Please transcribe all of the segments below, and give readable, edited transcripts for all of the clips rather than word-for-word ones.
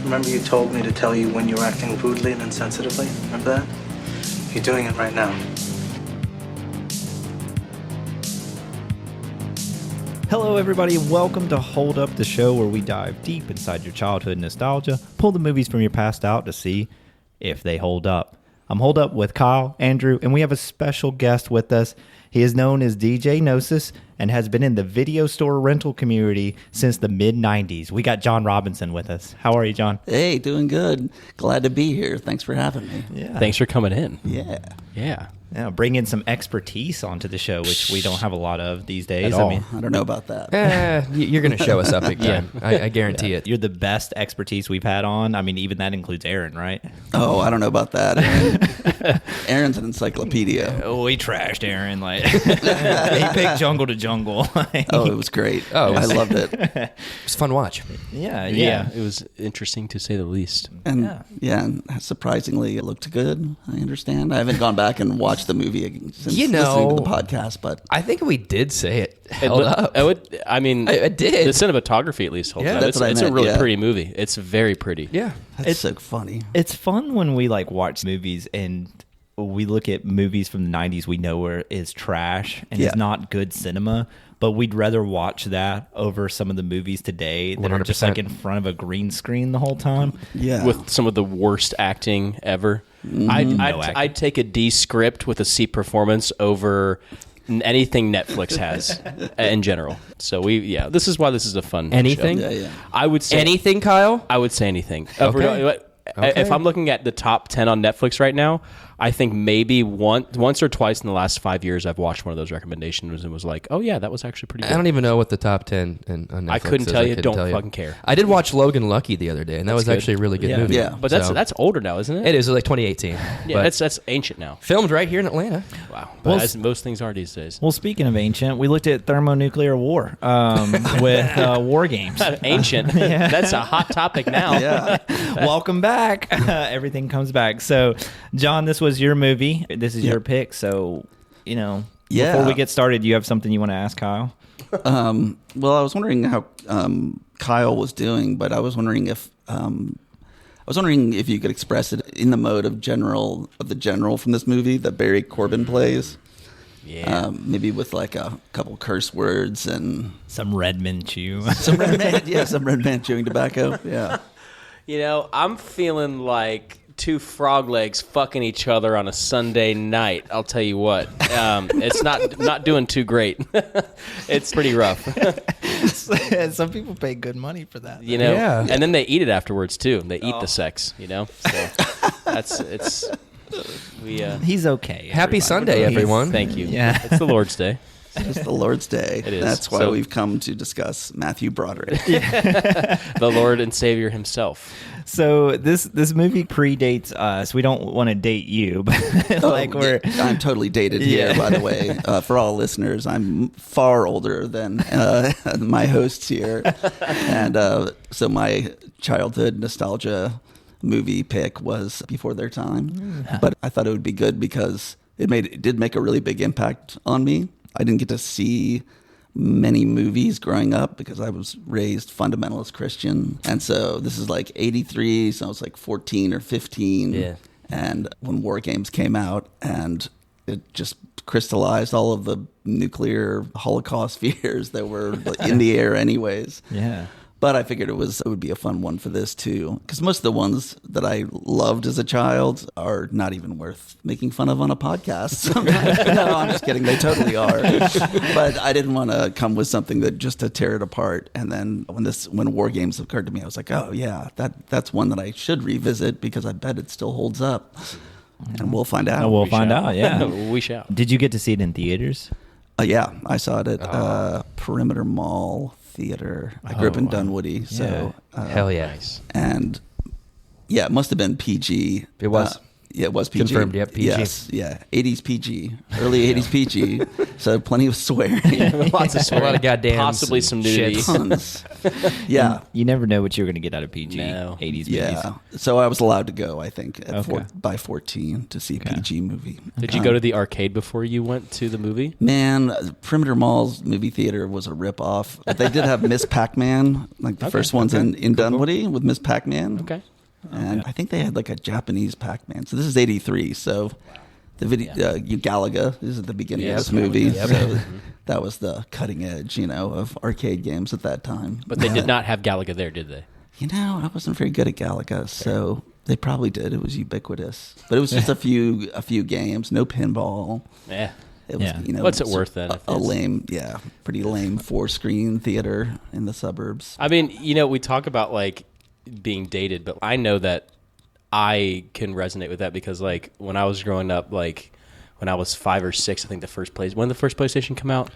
Remember you told me to tell you when you were acting rudely and insensitively? Remember that? You're doing it right now. Hello, everybody, and welcome to Hold Up, the show where we dive deep inside your childhood nostalgia, pull the movies from your past out to see if they hold up. I'm Hold Up with Kyle, Andrew, and we have a special guest with us. He is known as DJ Gnosis and has been in the video store rental community since the mid-90s. We got John Robinson with us. How are you, John? Hey, doing good. Glad to be here. Thanks for having me. Yeah. Thanks for coming in. Yeah. Yeah, bring in some expertise onto the show, which we don't have a lot of these days. At all. I don't know about that. You're going to show us up big time. I guarantee it. You're the best expertise we've had on. I mean, even that includes Aaron, right? Oh, I don't know about that. Aaron's an encyclopedia. Oh, we trashed Aaron. Like he picked Jungle to Jungle. Oh, it was great. I loved it. It was a fun watch. Yeah. It was interesting to say the least. And and surprisingly, it looked good. I understand. I haven't gone back and watched the movie since listening to the podcast, but I think we did say it held up. It did. The cinematography at least holds up. that's what I it's meant, a really pretty movie. It's very pretty. Yeah. it's so funny. It's fun when we like watch movies and we look at movies from the 90s we know is trash and it's not good cinema, but we'd rather watch that over some of the movies today that are just like in front of a green screen the whole time. Yeah. With some of the worst acting ever. I'd take a D script with a C performance over anything Netflix has in general. So this is why this is a fun Anything? show. Yeah. I would say Anything, Kyle? I would say anything. Okay. If I'm looking at the top 10 on Netflix right now, I think maybe once or twice in the last 5 years I've watched one of those recommendations and was like, oh yeah, that was actually pretty good. I don't even know what the top 10 on Netflix I couldn't tell you. Don't tell fucking care. I did watch Logan Lucky the other day, and that was actually a really good movie. Yeah. But that's older now, isn't it? It is like 2018. Yeah, but that's ancient now. filmed right here in Atlanta. Wow. But as most things are these days. Well, speaking of ancient, we looked at thermonuclear war with WarGames. Ancient. That's a hot topic now. Yeah. Welcome back. Everything comes back. So, John, this was your movie. This is your pick. So, before we get started, do you have something you want to ask Kyle? Well, I was wondering how Kyle was doing, but I was wondering if you could express it in the mode of the general from this movie that Barry Corbin plays. Yeah. Maybe with like a couple curse words and Some Redmond chew. some red man chewing tobacco. Yeah. I'm feeling like two frog legs fucking each other on a Sunday night. I'll tell you what, it's not doing too great. It's pretty rough. Some people pay good money for that. Yeah. And then they eat it afterwards too. They eat the sex. So He's okay. Happy Sunday, everyone. Thank you. Yeah. It's the Lord's Day. It's the Lord's Day. It is. That's why we've come to discuss Matthew Broderick. The Lord and Savior himself. So this movie predates us. We don't want to date you, but I'm totally dated here, by the way. For all listeners, I'm far older than my hosts here. And so my childhood nostalgia movie pick was before their time. But I thought it would be good because it did make a really big impact on me. I didn't get to see many movies growing up because I was raised fundamentalist Christian. And so this is like 83, so I was like 14 or 15. Yeah. And when WarGames came out, and it just crystallized all of the nuclear Holocaust fears that were in the air anyways. Yeah. But I figured it would be a fun one for this too, because most of the ones that I loved as a child are not even worth making fun of on a podcast. No, I'm just kidding. They totally are. But I didn't want to come with something that just to tear it apart. And then when WarGames occurred to me, I was like, oh yeah, that's one that I should revisit because I bet it still holds up. And we'll find out. We'll find out. Yeah, we shall. Did you get to see it in theaters? Yeah, I saw it at Perimeter Mall Theater. I grew up in Dunwoody, so hell yeah. And yeah, it must have been PG. It was. Yeah, it was PG. Confirmed, yep, PG. Yes, yeah. 80s PG. Early 80s PG. So plenty of swearing. Lots of swearing. A lot of goddamn Possibly some nudity. shits. Tons. Yeah. You never know what you're going to get out of PG. No. 80s movies. Yeah. So I was allowed to go, I think, Okay. by 14 to see a PG movie. Did you go to the arcade before you went to the movie? Man, Perimeter Mall's movie theater was a ripoff. But they did have Miss Pac-Man, like the first ones in Dunwoody with Miss Pac-Man. Okay. And I think they had like a Japanese Pac-Man. So this is 83. So the video, Galaga is at the beginning of this movie. Yep. So that was the cutting edge, of arcade games at that time. But they did not have Galaga there, did they? I wasn't very good at Galaga, so they probably did. It was ubiquitous, but it was just a few games, no pinball. Yeah. It was, What's it worth then? Pretty lame 4-screen theater in the suburbs. I mean, we talk about like being dated, but I know that I can resonate with that because like when I was growing up, like when I was 5 or 6, I think when did the first PlayStation come out?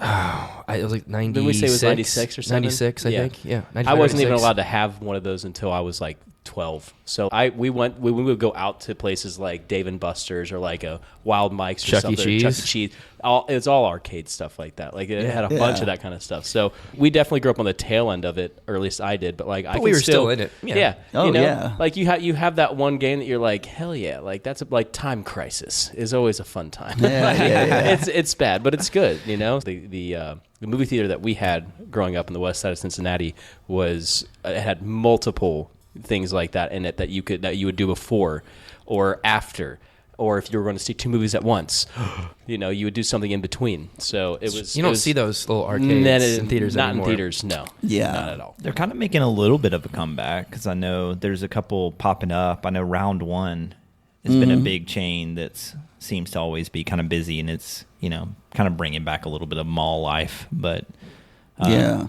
It was like 96. Didn't we say it was 96 or something? 96, I think. Yeah. I wasn't even 96. allowed to have one of those until I was like 12. So we would go out to places like Dave and Buster's or like a Wild Mike's or Chuck E. something. Cheese. Chuck E. Cheese. It's all arcade stuff like that. Like it had a bunch of that kind of stuff. So we definitely grew up on the tail end of it, or at least I did. But like we were still in it. Yeah. Oh, yeah. Like you have that one game that you're like, hell yeah. Like that's like Time Crisis is always a fun time. Yeah. It's bad, but it's good. The movie theater that we had growing up in the west side of Cincinnati it had multiple things like that in it that you would do before or after, or if you were going to see 2 movies at once, you would do something in between. So it was. You don't see those little arcades in theaters not anymore. in theaters, no. Yeah. Not at all. They're kind of making a little bit of a comeback because I know there's a couple popping up. I know Round One has been a big chain that seems to always be kind of busy, and it's kind of bringing back a little bit of mall life. But if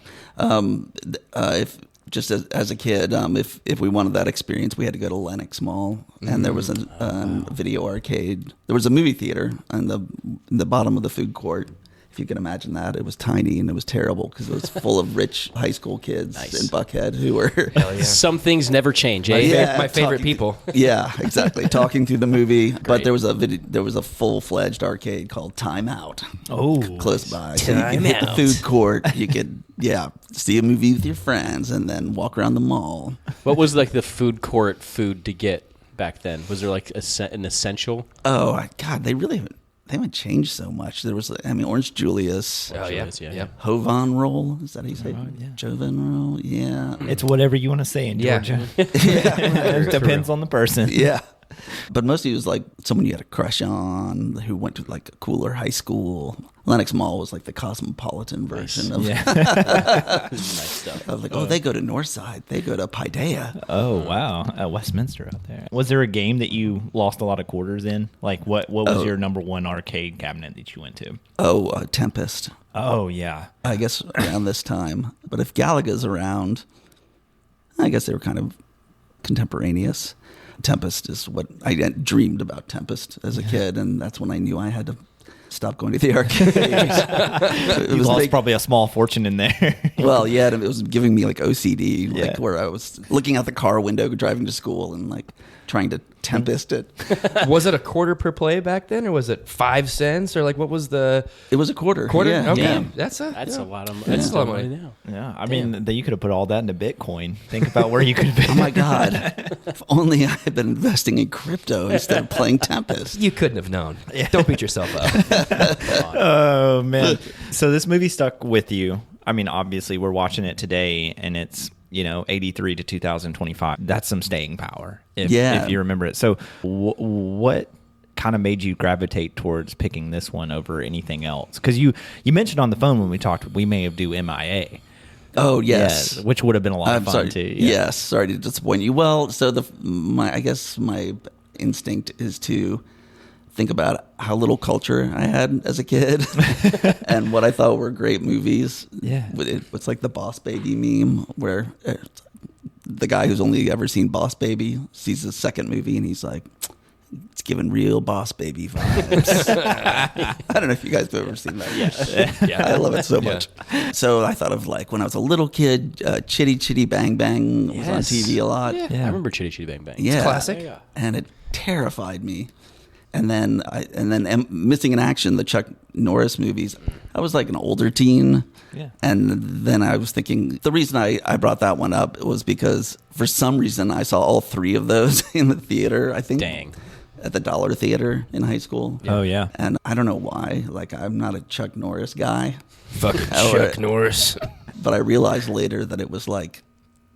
just as a kid, if we wanted that experience, we had to go to Lenox Mall, and there was a video arcade. There was a movie theater in the bottom of the food court. If you can imagine that, it was tiny and it was terrible because it was full of rich high school kids in Buckhead who were. Hell yeah. Some things never change, eh? My favorite people. Yeah, exactly. Talking through the movie, but there was a full-fledged arcade called Time Out. Oh, Close by, so you could hit the food court. You could see a movie with your friends and then walk around the mall. What was like the food court food to get back then? Was there like an essential? Oh God, they haven't changed so much. There was, Orange Julius. Oh, yeah. Yeah. Jovan roll. Is that how you say it? Jovan roll? Yeah. it's whatever you want to say in Georgia. It depends on the person. Yeah. But mostly it was like someone you had a crush on who went to like a cooler high school. Lenox Mall was like the cosmopolitan version of Nice stuff. I was like, they go to Northside. They go to Paideia. Oh wow, Westminster out there. Was there a game that you lost a lot of quarters in? Like what was your number one arcade cabinet that you went to? Tempest. Oh yeah, I guess around this time. But if Galaga's around, I guess they were kind of contemporaneous. Tempest is what I dreamed about. Tempest as a kid, and that's when I knew I had to stop going to the arcade. you lost probably a small fortune in there. Well, yeah, it was giving me like OCD, where I was looking out the car window driving to school and like trying to Tempest it. Was it a quarter per play back then, or was it 5 cents, or like what was the? It was a quarter. Quarter. Yeah. Okay, Yeah. that's a lot of That's a lot of money now. Yeah, I mean, you could have put all that into Bitcoin. Think about where you could have been. Oh my God! If only I had been investing in crypto instead of playing Tempest. You couldn't have known. Don't beat yourself up. Oh man! So this movie stuck with you. I mean, obviously, we're watching it today, and it's 83 to 2025. That's some staying power, if you remember it. So, what kind of made you gravitate towards picking this one over anything else? Because you mentioned on the phone when we talked, we may have do MIA. Oh yes, which would have been a lot of fun sorry. too. Yeah. Yes, sorry to disappoint you. Well, so I guess my instinct is to think about how little culture I had as a kid and what I thought were great movies. Yeah. It's like the Boss Baby meme where the guy who's only ever seen Boss Baby sees the second movie and he's like, it's giving real Boss Baby vibes. I don't know if you guys have ever seen that. Yeah. I love it so much. So I thought of like when I was a little kid, Chitty Chitty Bang Bang was on TV a lot. Yeah. I remember Chitty Chitty Bang Bang. Yeah. Classic. And terrified me. And then Missing in Action, the Chuck Norris movies, I was like an older teen. Yeah. And then I was thinking, the reason I brought that one up was because for some reason I saw all 3 of those in the theater, I think. Dang. At the Dollar Theater in high school. Oh, yeah. And I don't know why. Like, I'm not a Chuck Norris guy. Fucking Chuck Norris. But I realized later that it was like,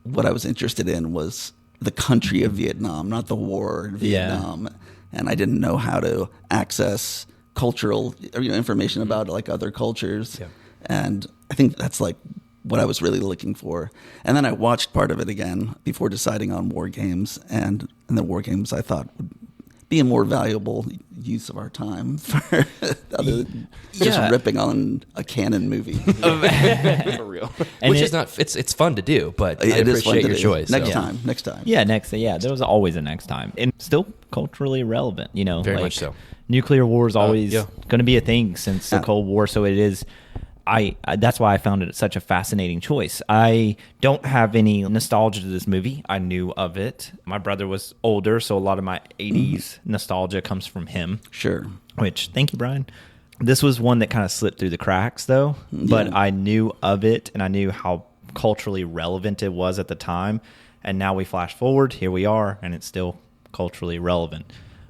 what I was interested in was the country of Vietnam, not the war in Vietnam. And I didn't know how to access cultural information about like other cultures. Yeah. And I think that's like what I was really looking for. And then I watched part of it again before deciding on WarGames. And the WarGames I thought would be a more valuable use of our time for other than just ripping on a canon movie. For real. Which is not, it's fun to do, but I appreciate your choice. Next time. Yeah, there was always a next time. And still culturally relevant, Very much so. Nuclear war is always going to be a thing since the Cold War, so it is. That's why I found it such a fascinating choice. I don't have any nostalgia to this movie. I knew of it. My brother was older, so a lot of my 80s nostalgia comes from him. Sure. Which, thank you, Brian. This was one that kind of slipped through the cracks, though. But I knew of it, and I knew how culturally relevant it was at the time. And now we flash forward, here we are, and it's still culturally relevant.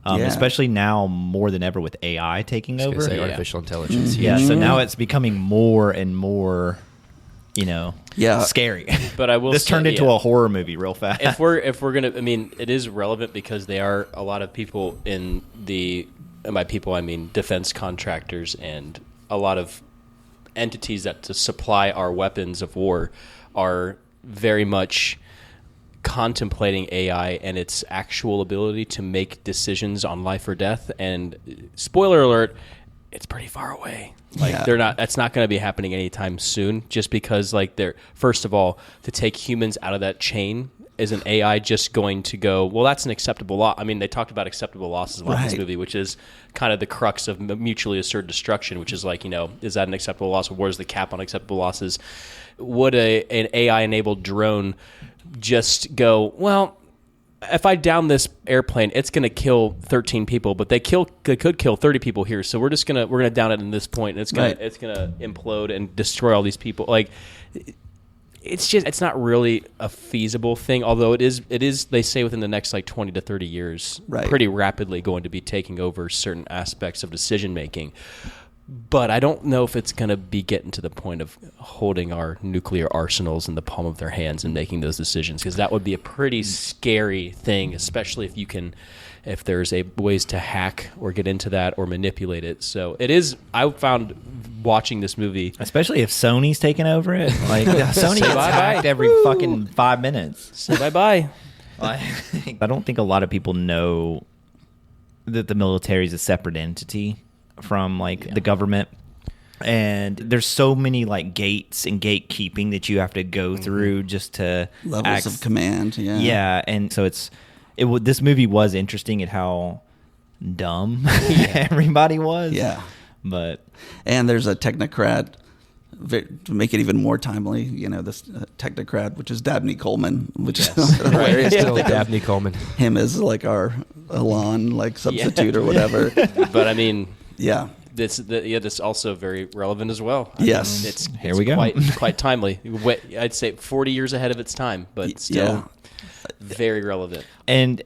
Especially now more than ever with AI taking over. Artificial intelligence. Yeah, so now it's becoming more and more, scary. But I will this say, turned into a horror movie real fast. If we're gonna, I mean, it is relevant because they are a lot of people in the, and by people I mean defense contractors and a lot of entities that to supply our weapons of war are very much contemplating AI and its actual ability to make decisions on life or death. And spoiler alert, it's pretty far away. Like that's not going to be happening anytime soon, just because like first of all, to take humans out of that chain, is an AI just going to go, well, that's an acceptable loss? I mean, they talked about acceptable losses a lot in this movie, which is kind of the crux of mutually assured destruction, which is like, is that an acceptable loss? Where's the cap on acceptable losses? Would an AI-enabled drone just go, well, if I down this airplane, it's going to kill 13 people, but they could kill 30 people here, so we're gonna down it in this point, and it's gonna implode and destroy all these people. Like, it's not really a feasible thing, although it is they say within the next like 20 to 30 years, pretty rapidly going to be taking over certain aspects of decision making. But I don't know if it's going to be getting to the point of holding our nuclear arsenals in the palm of their hands and making those decisions, because that would be a pretty scary thing, especially if there's ways to hack or get into that or manipulate it. So it is, I found watching this movie, especially if Sony's taking over it, like Sony gets hacked every fucking 5 minutes. Say bye-bye. I don't think a lot of people know that the military is a separate entity from the government, and there's so many like gates and gatekeeping that you have to go through just to levels of command. And so this movie was interesting at how dumb everybody was. And there's a technocrat to make it even more timely, this technocrat, which is Dabney Coleman, which is hilarious. Still Dabney Coleman. Him as like our Elon substitute or whatever. But I mean, that's also very relevant as well. Yes. It's Here we go. Quite timely. I'd say 40 years ahead of its time, but still very relevant. And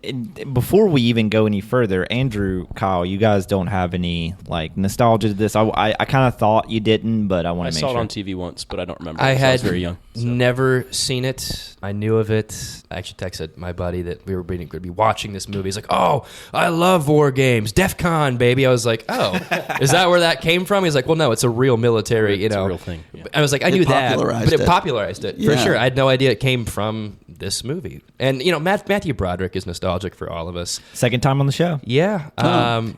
before we even go any further, Andrew, Kyle, you guys don't have any nostalgia to this. I kind of thought you didn't, but I want to make sure. I saw it on TV once, but I don't remember. I was very young. Never seen it. I knew of it. I actually texted my buddy that we were going to be watching this movie. He's like, "Oh, I love WarGames, Defcon, baby." I was like, "Oh, is that where that came from?" He's like, "Well, no, it's a real military, It's a real thing." Yeah. I was like, "I knew that, but it popularized it for sure." I had no idea it came from this movie. And Matthew Broderick is nostalgic for all of us. Second time on the show. Yeah.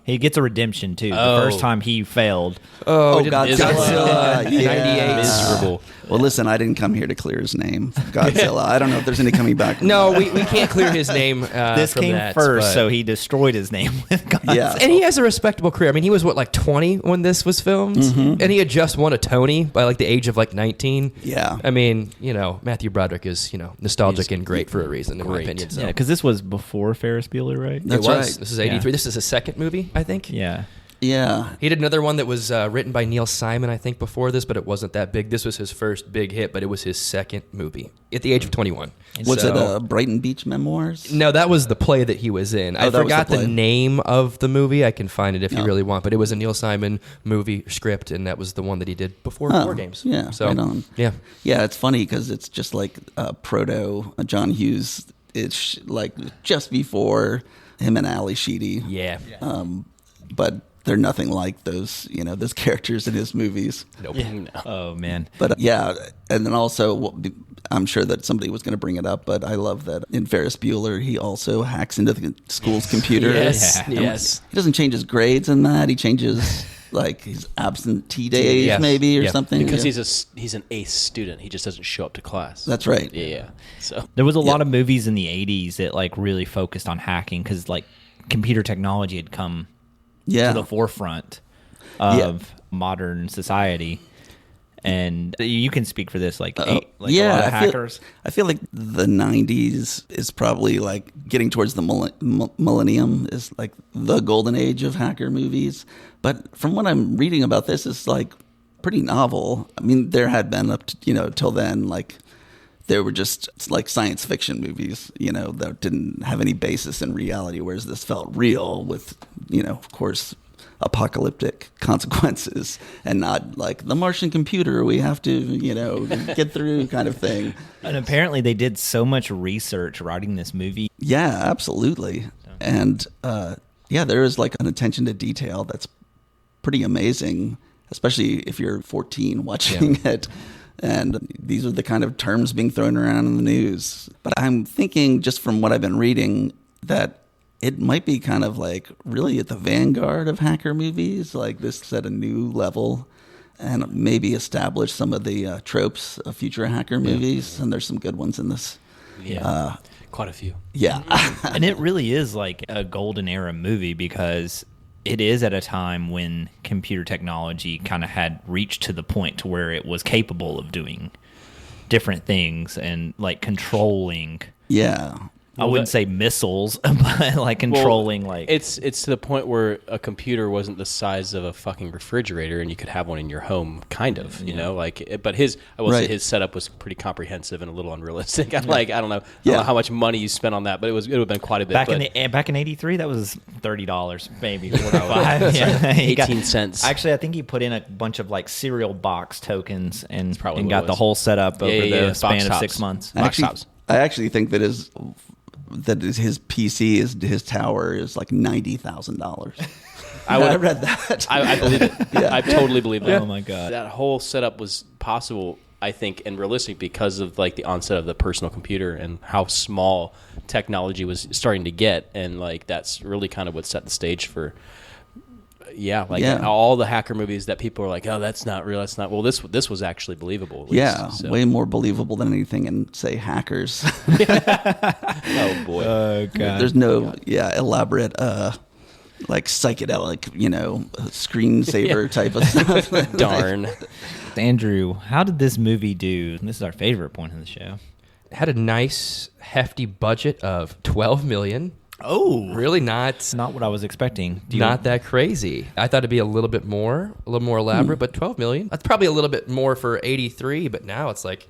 He gets a redemption too. The first time he failed. Godzilla. 98. Miserable. Well, listen, I didn't come here to clear his name. Godzilla. I don't know if there's any coming back. No, we can't clear his name. This from came that, first, so he destroyed his name with Godzilla. Yeah. And he has a respectable career. I mean, he was 20 when this was filmed, and he had just won a Tony by the age of 19. Yeah. I mean, Matthew Broderick is nostalgic freaking great for a reason, in my opinion. So. Yeah, because this was before Ferris Bueller, right? That's it was. right. This is 83. Yeah. This is his second movie, I think. Yeah. Yeah. He did another one that was written by Neil Simon, I think, before this, but it wasn't that big. This was his first big hit, but it was his second movie at the age of 21. Was it Brighton Beach Memoirs? No, that was the play that he was in. I forgot the name of the movie. I can find it if you really want, but it was a Neil Simon movie script, and that was the one that he did before WarGames. Yeah, so, right on. Yeah. Yeah, it's funny because it's just like proto John Hughes. It's like just before him and Ali Sheedy. Yeah. But they're nothing like those, those characters in his movies. Nope. Yeah. No. Oh, man. But yeah, and then also, I'm sure that somebody was going to bring it up, but I love that in Ferris Bueller, he also hacks into the school's computer. Yes, And yes. He doesn't change his grades in that. He changes like his absentee days maybe or something. Because he's an ace student. He just doesn't show up to class. That's right. Yeah. So there was a lot of movies in the 80s that like really focused on hacking because like computer technology had come to the forefront of modern society. And you can speak for this, a lot of hackers. I feel like the 90s is probably like getting towards the millennium is like the golden age of hacker movies. But from what I'm reading about this, it's like pretty novel. I mean, there had been up to, till then, like they were just like science fiction movies, that didn't have any basis in reality, whereas this felt real with, of course, apocalyptic consequences and not like the Martian computer we have to, get through kind of thing. And apparently they did so much research writing this movie. Yeah, absolutely. And there is like an attention to detail that's pretty amazing, especially if you're 14 watching it. And these are the kind of terms being thrown around in the news. But I'm thinking, just from what I've been reading, that it might be kind of like really at the vanguard of hacker movies, like this set a new level and maybe establish some of the tropes of future hacker movies. And there's some good ones in this. Yeah, quite a few. Yeah. And it really is like a golden era movie because it is at a time when computer technology kind of had reached to the point to where it was capable of doing different things and like controlling. Yeah. I wouldn't say missiles, but like controlling It's to the point where a computer wasn't the size of a fucking refrigerator and you could have one in your home, kind of, but his setup was pretty comprehensive and a little unrealistic. I don't know how much money you spent on that, but it would have been quite a bit. Back in '83, that was $30, maybe $45. 18 cents. Actually, I think he put in a bunch of like cereal box tokens and probably got the whole setup over the span of 6 months. I actually think that his PC his tower is like $90,000. I read that. I believe it. Yeah. I totally believe that. Oh my god, that whole setup was possible, I think, and realistic because of like the onset of the personal computer and how small technology was starting to get, and like that's really kind of what set the stage for. All the hacker movies that people are like, oh, that's not real. That's not. Well, this was actually believable. Way more believable than anything in, say, Hackers. Oh boy. Oh god. There's no elaborate like psychedelic, screensaver type of stuff. Darn. Andrew, how did this movie do? This is our favorite point of the show. It had a nice hefty budget of $12 million. Oh, really not what I was expecting. Not that crazy. I thought it'd be a little more elaborate, but $12 million. That's probably a little bit more for '83, but now it's like,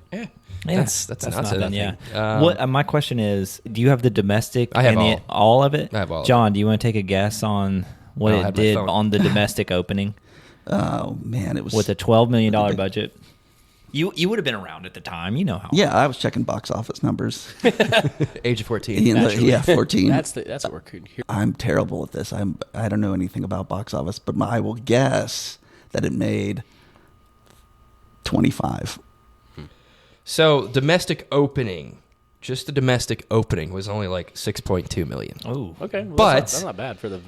that's nothing. Yeah. What my question is, do you have the domestic? I have all of it. I have all. John, do you want to take a guess on what it did on the domestic opening? Oh man, it was with a $12 million budget. You would have been around at the time, how. Yeah, I was checking box office numbers. Age of 14. 14. That's what we're here. I'm terrible at this. I don't know anything about box office, but I will guess that it made 25. So domestic opening, just the domestic opening was only like 6.2 million. Oh, okay. Well, but that's not bad for the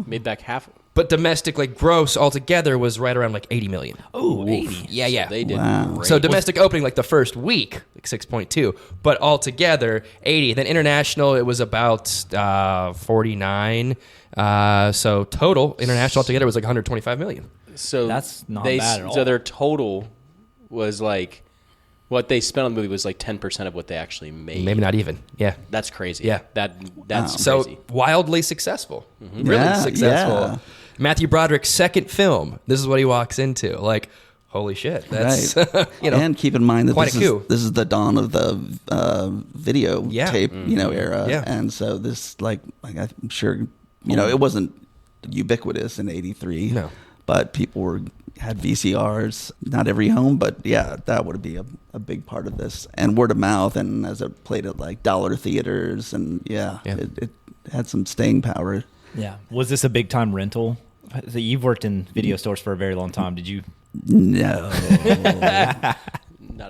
made back half. But domestic gross altogether was right around like 80 million. Oh, 80. Yeah. So they did great. So domestic opening like the first week, like 6.2, but altogether 80. Then international, it was about 49. So total international altogether was like 125 million. So that's not bad at all. So their total was like What they spent on the movie was like 10% of what they actually made. Maybe not even. Yeah. That's crazy. Yeah. That's So crazy. wildly successful. Really Yeah, successful. yeah. Matthew Broderick's second film. This is what he walks into. Like, holy shit. That's, Right. And keep in mind that quite a coup. this is the dawn of the video tape, era. Yeah. And so this, like I'm sure, it wasn't ubiquitous in '83. No. But people had VCRs. Not every home, but yeah, that would be a big part of this. And word of mouth, and as it played at like dollar theaters, and it had some staying power. Yeah. Was this a big time rental? So you've worked in video stores for a very long time. Did you? No.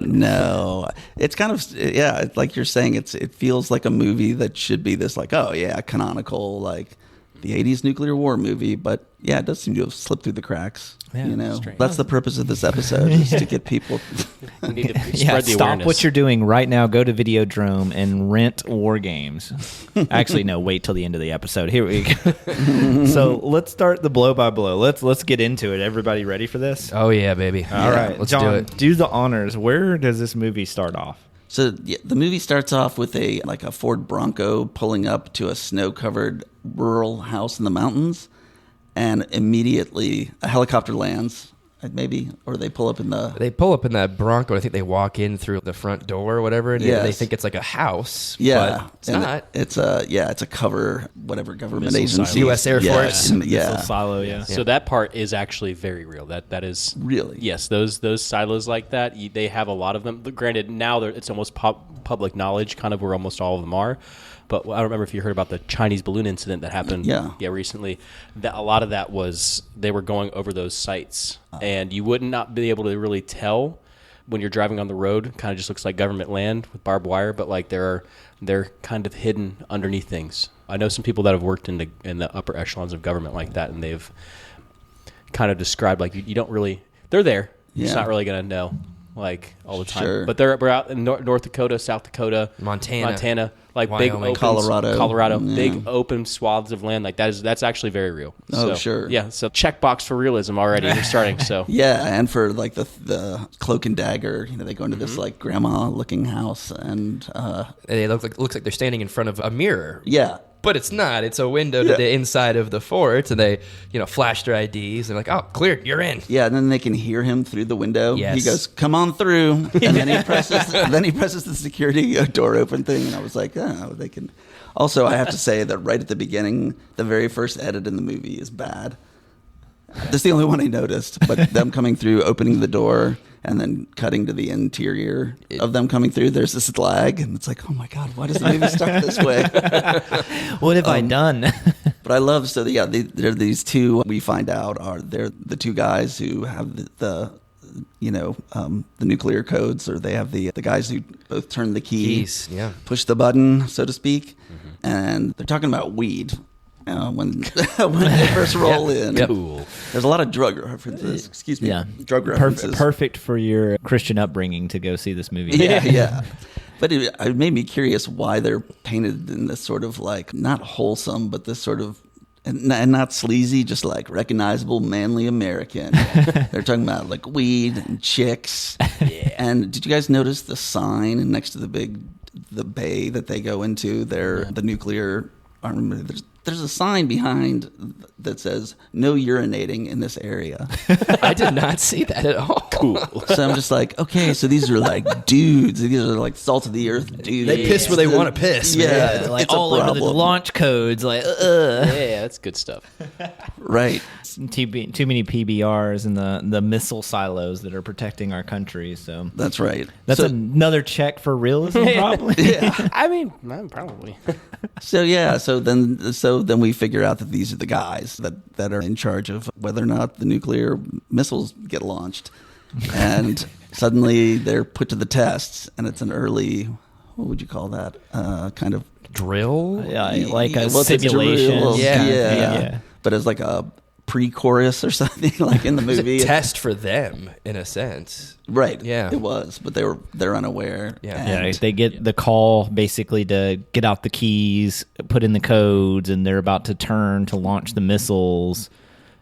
No, it's kind of like you're saying. It feels like a movie that should be this like canonical like the '80s nuclear war movie, but it does seem to have slipped through the cracks. Yeah, strange. That's the purpose of this episode is to get people. We need to spread the stop awareness. what you're doing right now. Go to Videodrome and rent WarGames. Actually, no. Wait till the end of the episode. Here we go. So let's start the blow by blow. Let's get into it. Everybody ready for this? Oh, yeah, baby. All right, Let's John, do it. do the honors. Where does this movie start off? So the movie starts off with a Ford Bronco pulling up to a snow-covered rural house in the mountains, and immediately a helicopter lands. Maybe, or they pull up in the... They pull up in that Bronco. I think they walk in through the front door or whatever, and Yes. they think it's like a house. Yeah, but it's and not. It's a cover, whatever government Missile agency. silo. U.S. Air Force. Missile silo, yeah. So that part is actually very real. That is Really? yes. Those silos like that, they have a lot of them. But granted, now it's almost public knowledge, kind of where almost all of them are. But I don't remember if you heard about the Chinese balloon incident that happened. Recently. That a lot of that was they were going over those sites, and you would not be able to really tell when you're driving on the road. Kind of just looks like government land with barbed wire, but like they're kind of hidden underneath things. I know some people that have worked in the upper echelons of government like that, and they've kind of described like you don't really they're there. You're just not really gonna know like all the time. Sure. But we're out in North Dakota, South Dakota, Montana, like Wyoming. big open, Colorado, big open swaths of land like that's actually very real. Oh, So, sure. Yeah, so checkbox for realism already. You're starting. So Yeah, and for like the cloak and dagger, they go into this like grandma-looking house, and They looks like they're standing in front of a mirror. yeah, But it's not. It's a window to the inside of the fort, and they, flash their IDs. And they're like, "Oh, clear, you're in." yeah, and then they can hear him through the window. Yes. He goes, "Come on through," and then he presses the security door open thing, and I was like, "Oh, they can." Also, I have to say that right at the beginning, the very first edit in the movie is bad. That's the only one I noticed. But them coming through, opening the door, and then cutting to the interior of them coming through, there's this lag, and it's like, oh my god, why does the movie start this way? What have I done? But I love there are these two we find out they're the two guys who have the nuclear codes, or they have the guys who both turn the key, Keys, yeah. push the button, so to speak, and they're talking about weed. When they first roll in. cool. There's a lot of drug references. Excuse me. Yeah. Drug references. Perfect for your Christian upbringing to go see this movie. Yeah. But it made me curious why they're painted in this sort of like, not wholesome, but this sort of, and not sleazy, just like recognizable, manly American. They're talking about like weed and chicks. Yeah. And did you guys notice the sign next to the bay that they go into? The nuclear armament. There's a sign behind that says "No urinating in this area." I did not see that at all. Cool. So I'm just like, okay, so these are like dudes. These are like salt of the earth dudes. They piss where they want to piss. Yeah, man. Like it's a all over the problem. launch codes, like Yeah, that's good stuff. Right. too many PBRs and the missile silos that are protecting our country. So That's right. that's so, another check for realism, probably. yeah. I mean, probably. So then we figure out that these are the guys that are in charge of whether or not the nuclear missiles get launched. And suddenly they're put to the test, and it's an early, what would you call that? Kind of Drill? Yeah, like a Well, it's simulation. drill. Yeah. Yeah. But as like a pre-chorus or something, like in the It was movie. a test for them, in a sense. Right. Yeah. It was, but they're unaware. Yeah. Yeah, And they get the call basically to get out the keys, put in the codes, and they're about to turn to launch the missiles.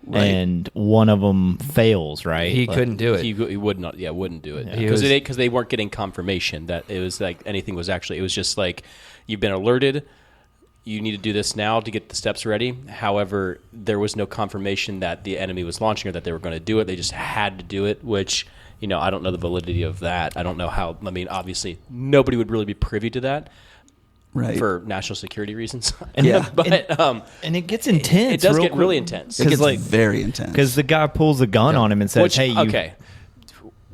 Right. and one of them fails. Right, He couldn't do it. He would not. Yeah, wouldn't do it He because was- they weren't getting confirmation that it was like anything was actually. It was just like you've been alerted. You need to do this now to get the steps ready. However, there was no confirmation that the enemy was launching or that they were going to do it. They just had to do it, which, you know, I don't know the validity of that. I don't know how. I mean, obviously, nobody would really be privy to that. Right. For national security reasons. Yeah. But and it gets intense. it does real get quick. really intense. It gets like- very intense. Because the guy pulls a gun on him and says, Which, "Hey, you." okay.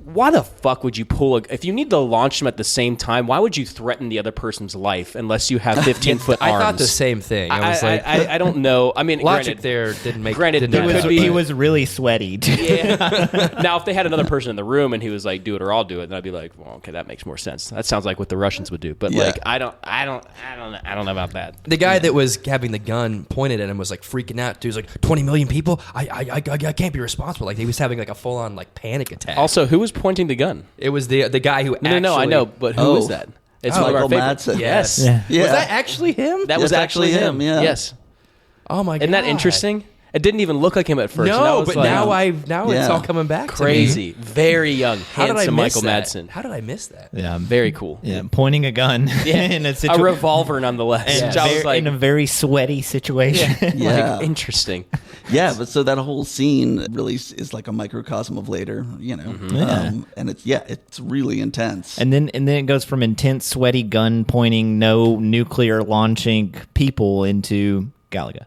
Why the fuck would you if you need to launch them at the same time, why would you threaten the other person's life unless you have 15-foot I arms? thought the same thing. I was like, I don't know. I mean, logic granted, there didn't make. Granted, didn't there add could up, be- but- He was really sweaty. too. Yeah. Now, if they had another person in the room and he was like, "Do it or I'll do it," then I'd be like, "Well, okay, that makes more sense." That sounds like what the Russians would do. But Yeah. like, I don't know about that. The guy that was having the gun pointed at him was like freaking out. Dude was like, 20 million people? I can't be responsible. Like he was having like a full on like panic attack. Also, who was pointing the gun? it was the guy who No, I know, but who is that? It's one of our Michael favorites. Madsen. Yes. Yeah. Yeah. Was that actually him? That was That's actually actually him. him, yeah. Yes. Oh my god! Isn't that interesting? It didn't even look like him at first. and I No, was but like, now it's Yeah. all coming back. crazy, very young, How did I handsome miss Michael that? Madsen. How did I miss that? Yeah, Very cool. yeah, pointing a gun in a A situation, revolver, nonetheless. and Which I was like, in a very sweaty situation. Yeah. like, interesting. Yeah, but so that whole scene really is like a microcosm of later, you know. Yeah. And it's really intense. And then it goes from intense, sweaty gun pointing, no nuclear launching people into Galaga.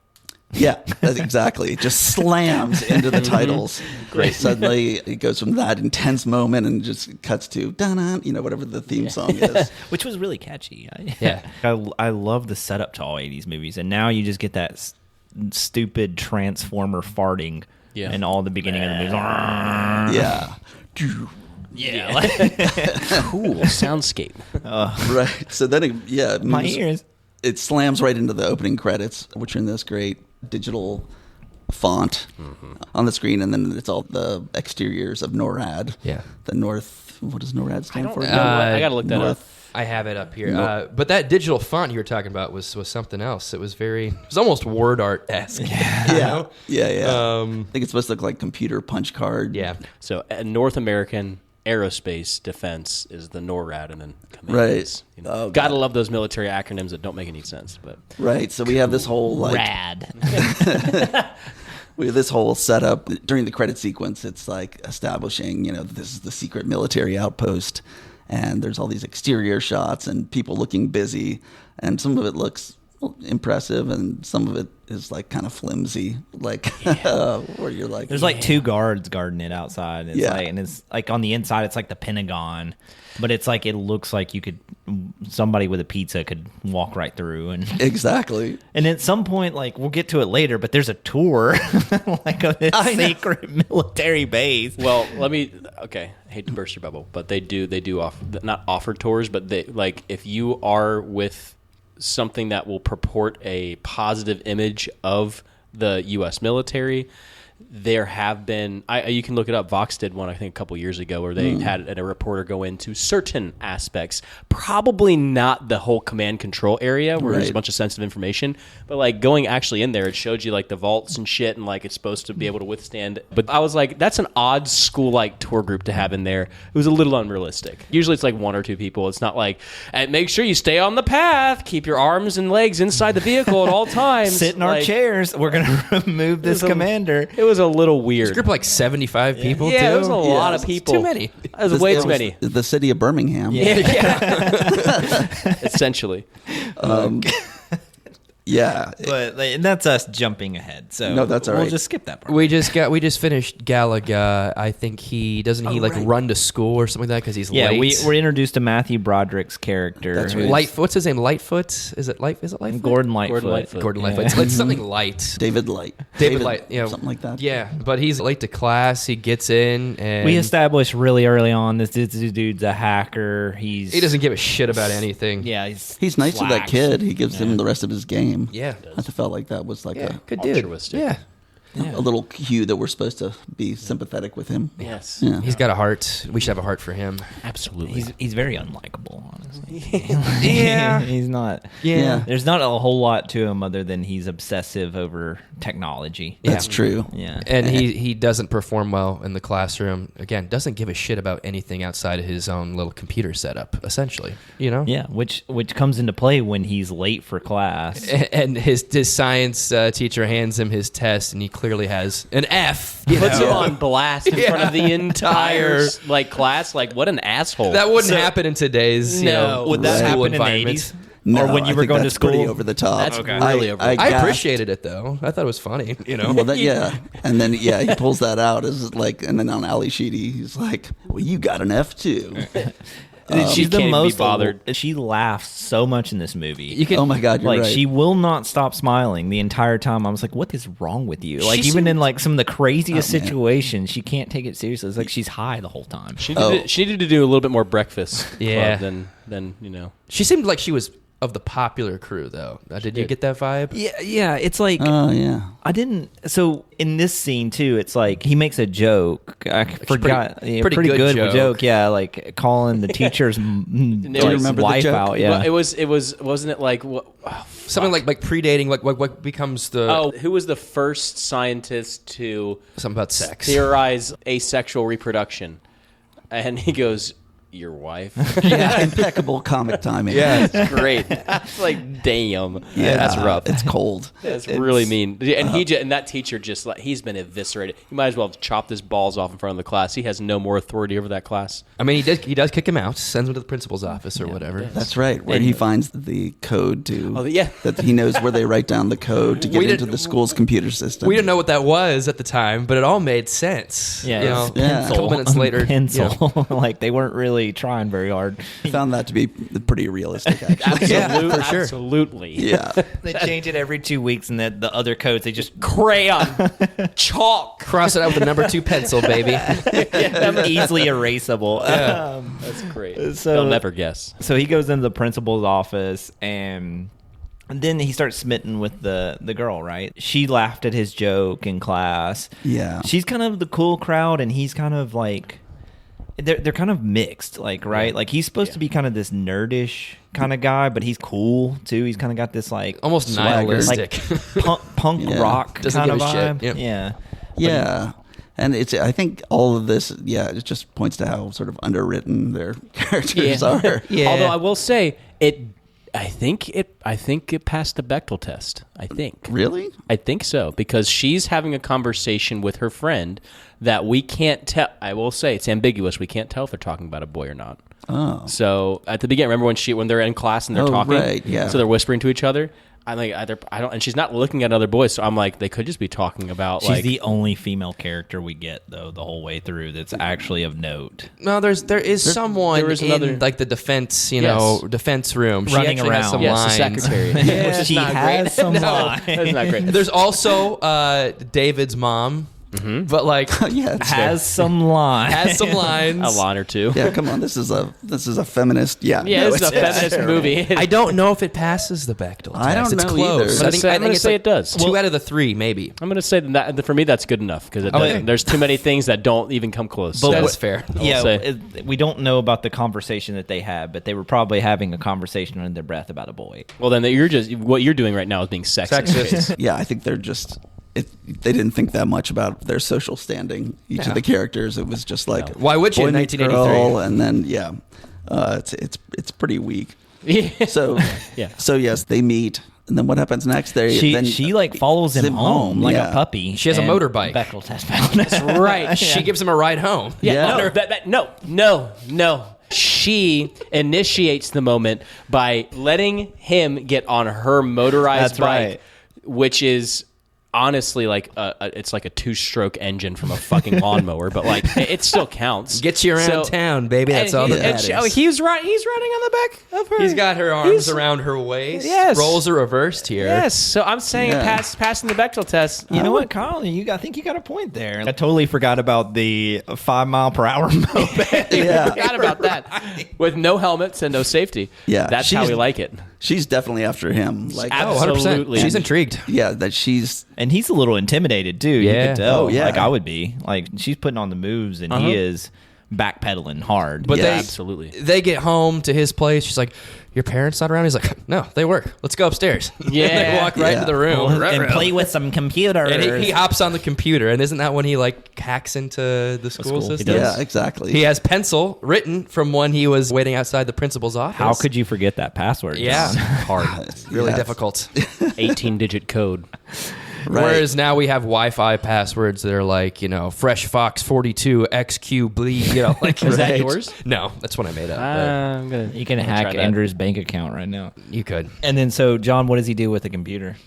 Yeah, that's exactly. It just slams into the titles. Great. Suddenly it goes from that intense moment and just cuts to dun you know, whatever the theme song is. Which was really catchy. Yeah. I love the setup to all 80s movies. And now you just get that stupid transformer farting Yeah. in all the beginning of the movie. Yeah. Yeah. Like, Cool soundscape. Right. So then it my moves- ears. It slams right into the opening credits, which are in this great digital font on the screen, and then it's all the exteriors of NORAD. Yeah. The North. What does NORAD stand for? I gotta look that up. I have it up here. No. But that digital font you were talking about was something else. It was almost word art esque. Yeah. Yeah. I Um, think it's supposed to look like computer punch card. yeah. So, North American Aerospace Defense is the NORAD, and then commands. Right. You know, Oh, gotta God. love those military acronyms that don't make any sense. But Right. So we have this whole like Rad. we have this whole setup during the credit sequence. It's like establishing, you know, this is the secret military outpost, and there's all these exterior shots and people looking busy, and some of it looks impressive, and some of it is like kind of flimsy, like where you're like, There's like two guards guarding it outside. It's Yeah. like, and it's like on the inside, it's like the Pentagon, but it's like it looks like somebody with a pizza could walk right through. And exactly. and at some point, like we'll get to it later, but there's a tour like of this secret military base. well, I hate to burst your bubble, but they do not offer tours, but they like if you are with something that will purport a positive image of the U.S. military. There have been, you can look it up. Vox did one, I think, a couple years ago, where they had a reporter go into certain aspects, probably not the whole command control area where there's a Right. bunch of sensitive information, but like going actually in there, it showed you like the vaults and shit, and like it's supposed to be able to withstand. But I was like, that's an odd school-like tour group to have in there. It was a little unrealistic. Usually it's like one or two people. It's not like, and make sure you stay on the path, keep your arms and legs inside the vehicle at all times. Sit in our Like, chairs. We're gonna remove this commander. It was a little weird. Group of like 75 people. Yeah, too? there was a lot of It's people. Too many. It was way too many. The city of Birmingham. Essentially. Yeah. But and that's us jumping ahead. So No, that's all we'll right. just skip that part. We just finished Galaga. I think he run to school or something like that because he's Yeah, late. we're introduced to Matthew Broderick's character. That's who's right. Lightfoot. What's his name? Lightfoot? Is it Lightfoot? Gordon Lightfoot. Gordon Yeah. Lightfoot. It's something light. David Light. David Light. You know, something like that. Yeah, but he's late to class. He gets in and We established really early on this dude's a hacker. he doesn't give a shit about anything. Yeah, He's nice to that slacks. kid. He gives him the rest of his game. Yeah. I felt like that was like Yeah, good dude. Altruistic. Yeah. a little cue that we're supposed to be sympathetic with him. Yes. Yeah. He's got a heart. We should have a heart for him. Absolutely. He's very unlikable, honestly. Yeah, he's not. Yeah. There's not a whole lot to him other than he's obsessive over technology. That's true. Yeah. And he doesn't perform well in the classroom. Again, doesn't give a shit about anything outside of his own little computer setup, essentially. You know? Yeah, which comes into play when he's late for class. And his science teacher hands him his test, and he clearly has an F. Puts him on blast in front of the entire class. Like, what an asshole. That wouldn't happen in today's Would that school happen in the environment. 80s? No, or when you I were think going to that's school? pretty over the top. That's really over the I gasped. appreciated it though. I thought it was funny. You know. Well, and then he pulls that out as like, and then on Ali Sheedy, he's like, "Well, you got an F too." She's can't the even be most bothered. She laughs so much in this movie. You can, Oh my God, you're like right. she will not stop smiling the entire time. I was like, "What is wrong with you?" Like even in like some of the craziest man. situations, she can't take it seriously. It's like she's high the whole time. She needed to do a little bit more breakfast Yeah. club than you know. She seemed like she was of the popular crew, though. Did you get that vibe? Yeah, it's like Oh yeah. I didn't. So in this scene too, it's like he makes a joke. I forgot. pretty Pretty good good joke. Yeah, like calling the teacher's remember the wife joke? out. Yeah, Well, it was wasn't it like what? Oh, Something like predating, like what becomes the who was the first scientist to something about sex? theorize asexual reproduction? And he goes, "Your wife." Yeah, impeccable comic timing. Yeah. It's great. It's like, damn. Yeah, That's rough. It's cold. That's really mean. And and that teacher just like he's been eviscerated. You might as well have chopped his balls off in front of the class. He has no more authority over that class. I mean, he does kick him out, sends him to the principal's office or whatever. That's right. Where he finds the code to. Oh, yeah. That he knows where they write down the code to get We into didn't- the school's computer system. We didn't know what that was at the time, but it all made sense. yeah, You know, it's Yeah. A pencil. couple minutes later, pencil. Like they weren't really trying very hard. I found that to be pretty realistic, actually. Yeah, for sure. Absolutely. Yeah. They change it every 2 weeks, and the other codes they just Crayon. Chalk. Cross it out with the number 2 pencil, baby. easily erasable. That's great. So- They'll never guess. So he goes into the principal's office and then he starts smitten with the girl, right? She laughed at his joke in class. Yeah. She's kind of the cool crowd and he's kind of like they're kind of mixed, like, right? Like he's supposed to be kind of this nerdish kind of guy, but he's cool too. He's kind of got this like Almost Swagger. nihilistic. punk Yeah. rock Doesn't kind give of a shit. vibe. Yep. Yeah. Yeah. And I think all of this, it just points to how sort of underwritten their characters are. Yeah. Although I will say I think it passed the Bechdel test. I think. Really? I think so because she's having a conversation with her friend that we can't tell. I will say it's ambiguous. We can't tell if they're talking about a boy or not. Oh. So at the beginning, remember when they're in class and they're talking? Right, yeah. So they're whispering to each other. I'm like, I don't, and she's not looking at other boys. So I'm like, they could just be talking about. She's like, the only female character we get though the whole way through that's actually of note. No, there is someone there is in another- like the defense, Yes. defense room. She Running actually has around. some yes, the lines. secretary. Which is She not has great. some no, lines. that's not great. There's also David's mom, but like Yeah. Has some lines. has some lines. A line or two. Yeah, come on. This is a feminist. Yeah. Yeah, no, this is a it's feminist movie. I don't know if it passes the Bechdel test. I don't It's know close. either. I think, I'm I gonna think it's say like it does. 2 out of the 3, maybe. I'm going to say that for me that's good enough because Okay. there's too many things that don't even come close. But That's fair. Yeah, say. we don't know about the conversation that they had, but they were probably having a conversation under their breath about a boy. Well, then what you're doing right now is being sexist. Sexist. Yeah, I think they're just. They didn't think that much about their social standing. Each of the characters, it was just like Why would you boy in meets 1983? girl, and then it's pretty weak. Yeah. So Yeah. So yes, they meet, and then what happens next? She like follows him home like yeah. a puppy. She has a and motorbike. Bechdel test found. That's right. She gives him a ride home. Yeah. No. She initiates the moment by letting him get on her motorized That's bike, right. which is honestly like it's like a 2-stroke engine from a fucking lawnmower, but like it still counts. Gets you around town, baby. That's all that matters. He's riding on the back of her. He's got her arms around her waist. Yes. Roles are reversed here. Yes, so I'm saying Yeah. passing the Bechdel test. You know what, Kyle? I think you got a point there. I totally forgot about the 5 mile per hour moped. Yeah. Forgot about that. With no helmets and no safety. Yeah, That's how we like it. She's definitely after him. Like, Oh, 100%. Absolutely. She's intrigued. yeah, that she's. And he's a little intimidated too. You Yeah. could tell. Oh, yeah. Like I would be. Like she's putting on the moves, and he is. backpedaling hard. But absolutely. They get home to his place. She's like, "Your parents not around?" He's like, "No, they work. Let's go upstairs." Yeah. They walk right into the room and play with some computers. And he hops on the computer. And isn't that when he like hacks into the school system? Yeah, exactly. He has pencil written from when he was waiting outside the principal's office. How could you forget that password? Yeah. John? Hard. It's really difficult. 18-digit code. Right. Whereas now we have Wi-Fi passwords that are like, Fresh Fox 42 XQ bleed. Like Is that yours? No, that's what I made up. You can hack Andrew's bank account right now. You could. And then, so John, what does he do with the computer?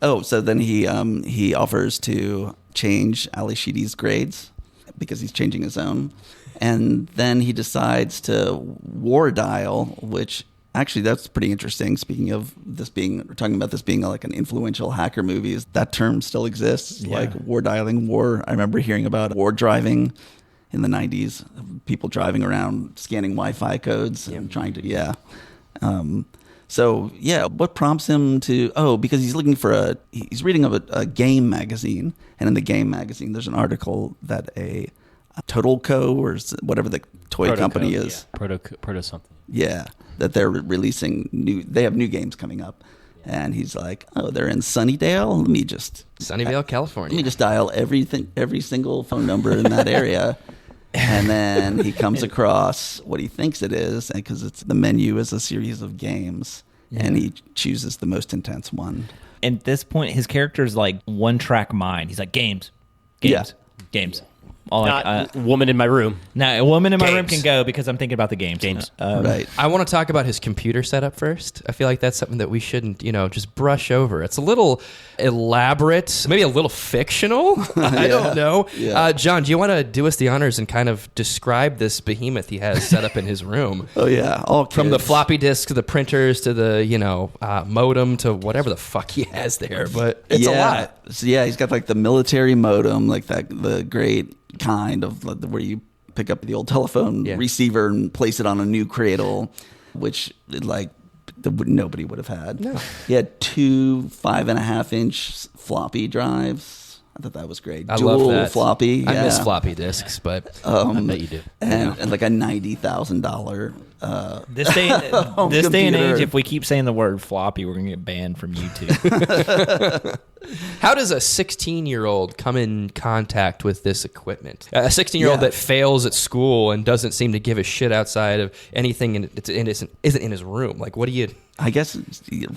Oh, so then he offers to change Ali Sheedy's grades because he's changing his own. And then he decides to war dial, which actually that's pretty interesting. Speaking of this we're talking about this being like an influential hacker movie. That term still exists, like war dialing, I remember hearing about war driving in the 90s, people driving around scanning Wi-Fi codes and trying to, So, what prompts him to, because he's looking for he's reading of a game magazine. And in the game magazine, there's an article that a Total Co. or whatever the toy company is. Yeah. Proto something. Yeah, that they're releasing they have new games coming up. And he's like, they're in Sunnydale? Sunnyvale, California. Let me just dial every single phone number in that area. And then he comes across what he thinks it is, because the menu is a series of games, and he chooses the most intense one. At this point, his character's like one-track mind. He's like, games. Not woman in my room. Now, a woman in my room can go because I'm thinking about the games. Right. I want to talk about his computer setup first. I feel like that's something that we shouldn't, just brush over. It's a little elaborate, maybe a little fictional. I don't know. Yeah. John, do you want to do us the honors and kind of describe this behemoth he has set up in his room? Oh, yeah. All kids. From the floppy disk to the printers to the, modem to whatever the fuck he has there. But it's a lot. So, he's got like the military modem, like the great kind of where you pick up the old telephone receiver and place it on a new cradle, which nobody would have had. No. He had 2 5.5-inch floppy drives. I thought that was great. I Dual love that. floppy. I miss floppy disks, but I bet you do. And like a $90,000 This day and age, if we keep saying the word floppy, we're gonna get banned from YouTube. how does a 16-year-old come in contact with this equipment? A 16-year-old that fails at school and doesn't seem to give a shit outside of anything and isn't in his room. Like, what do you... I guess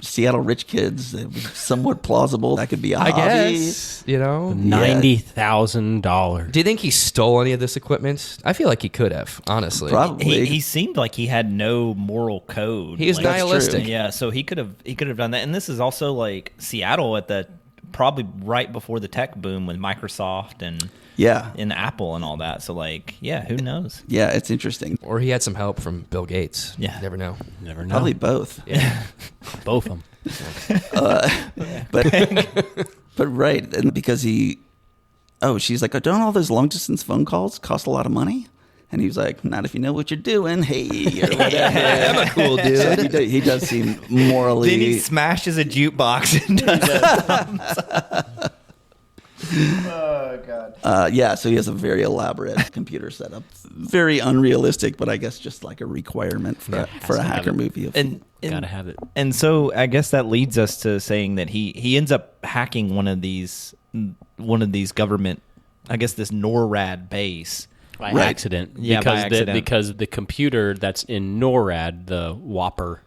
Seattle rich kids, it was somewhat plausible. That could be a hobby. guess, $90,000. Do you think he stole any of this equipment? I feel like he could have, honestly. Probably. He seemed like he had no moral code. He is Like, nihilistic. Yeah, so he could have done that. And this is also like Seattle at the probably right before the tech boom with Microsoft and Apple and all that. So who knows? Yeah, it's interesting. Or he had some help from Bill Gates. Yeah. Never know. Never know. Probably both. Yeah. Both of them. But right, and because she's like, don't all those long distance phone calls cost a lot of money? And he was like, not if you know what you're doing. Hey, or whatever. I'm a cool dude. So he does seem morally. Then he smashes a jukebox and does that. Oh, God. So he has a very elaborate computer setup. Very unrealistic, but I guess just like a requirement for a hacker movie. Gotta have it. And so I guess that leads us to saying that he ends up hacking one of these government, I guess this NORAD base. By accident. Yeah, by accident. Because the computer that's in NORAD, the Whopper.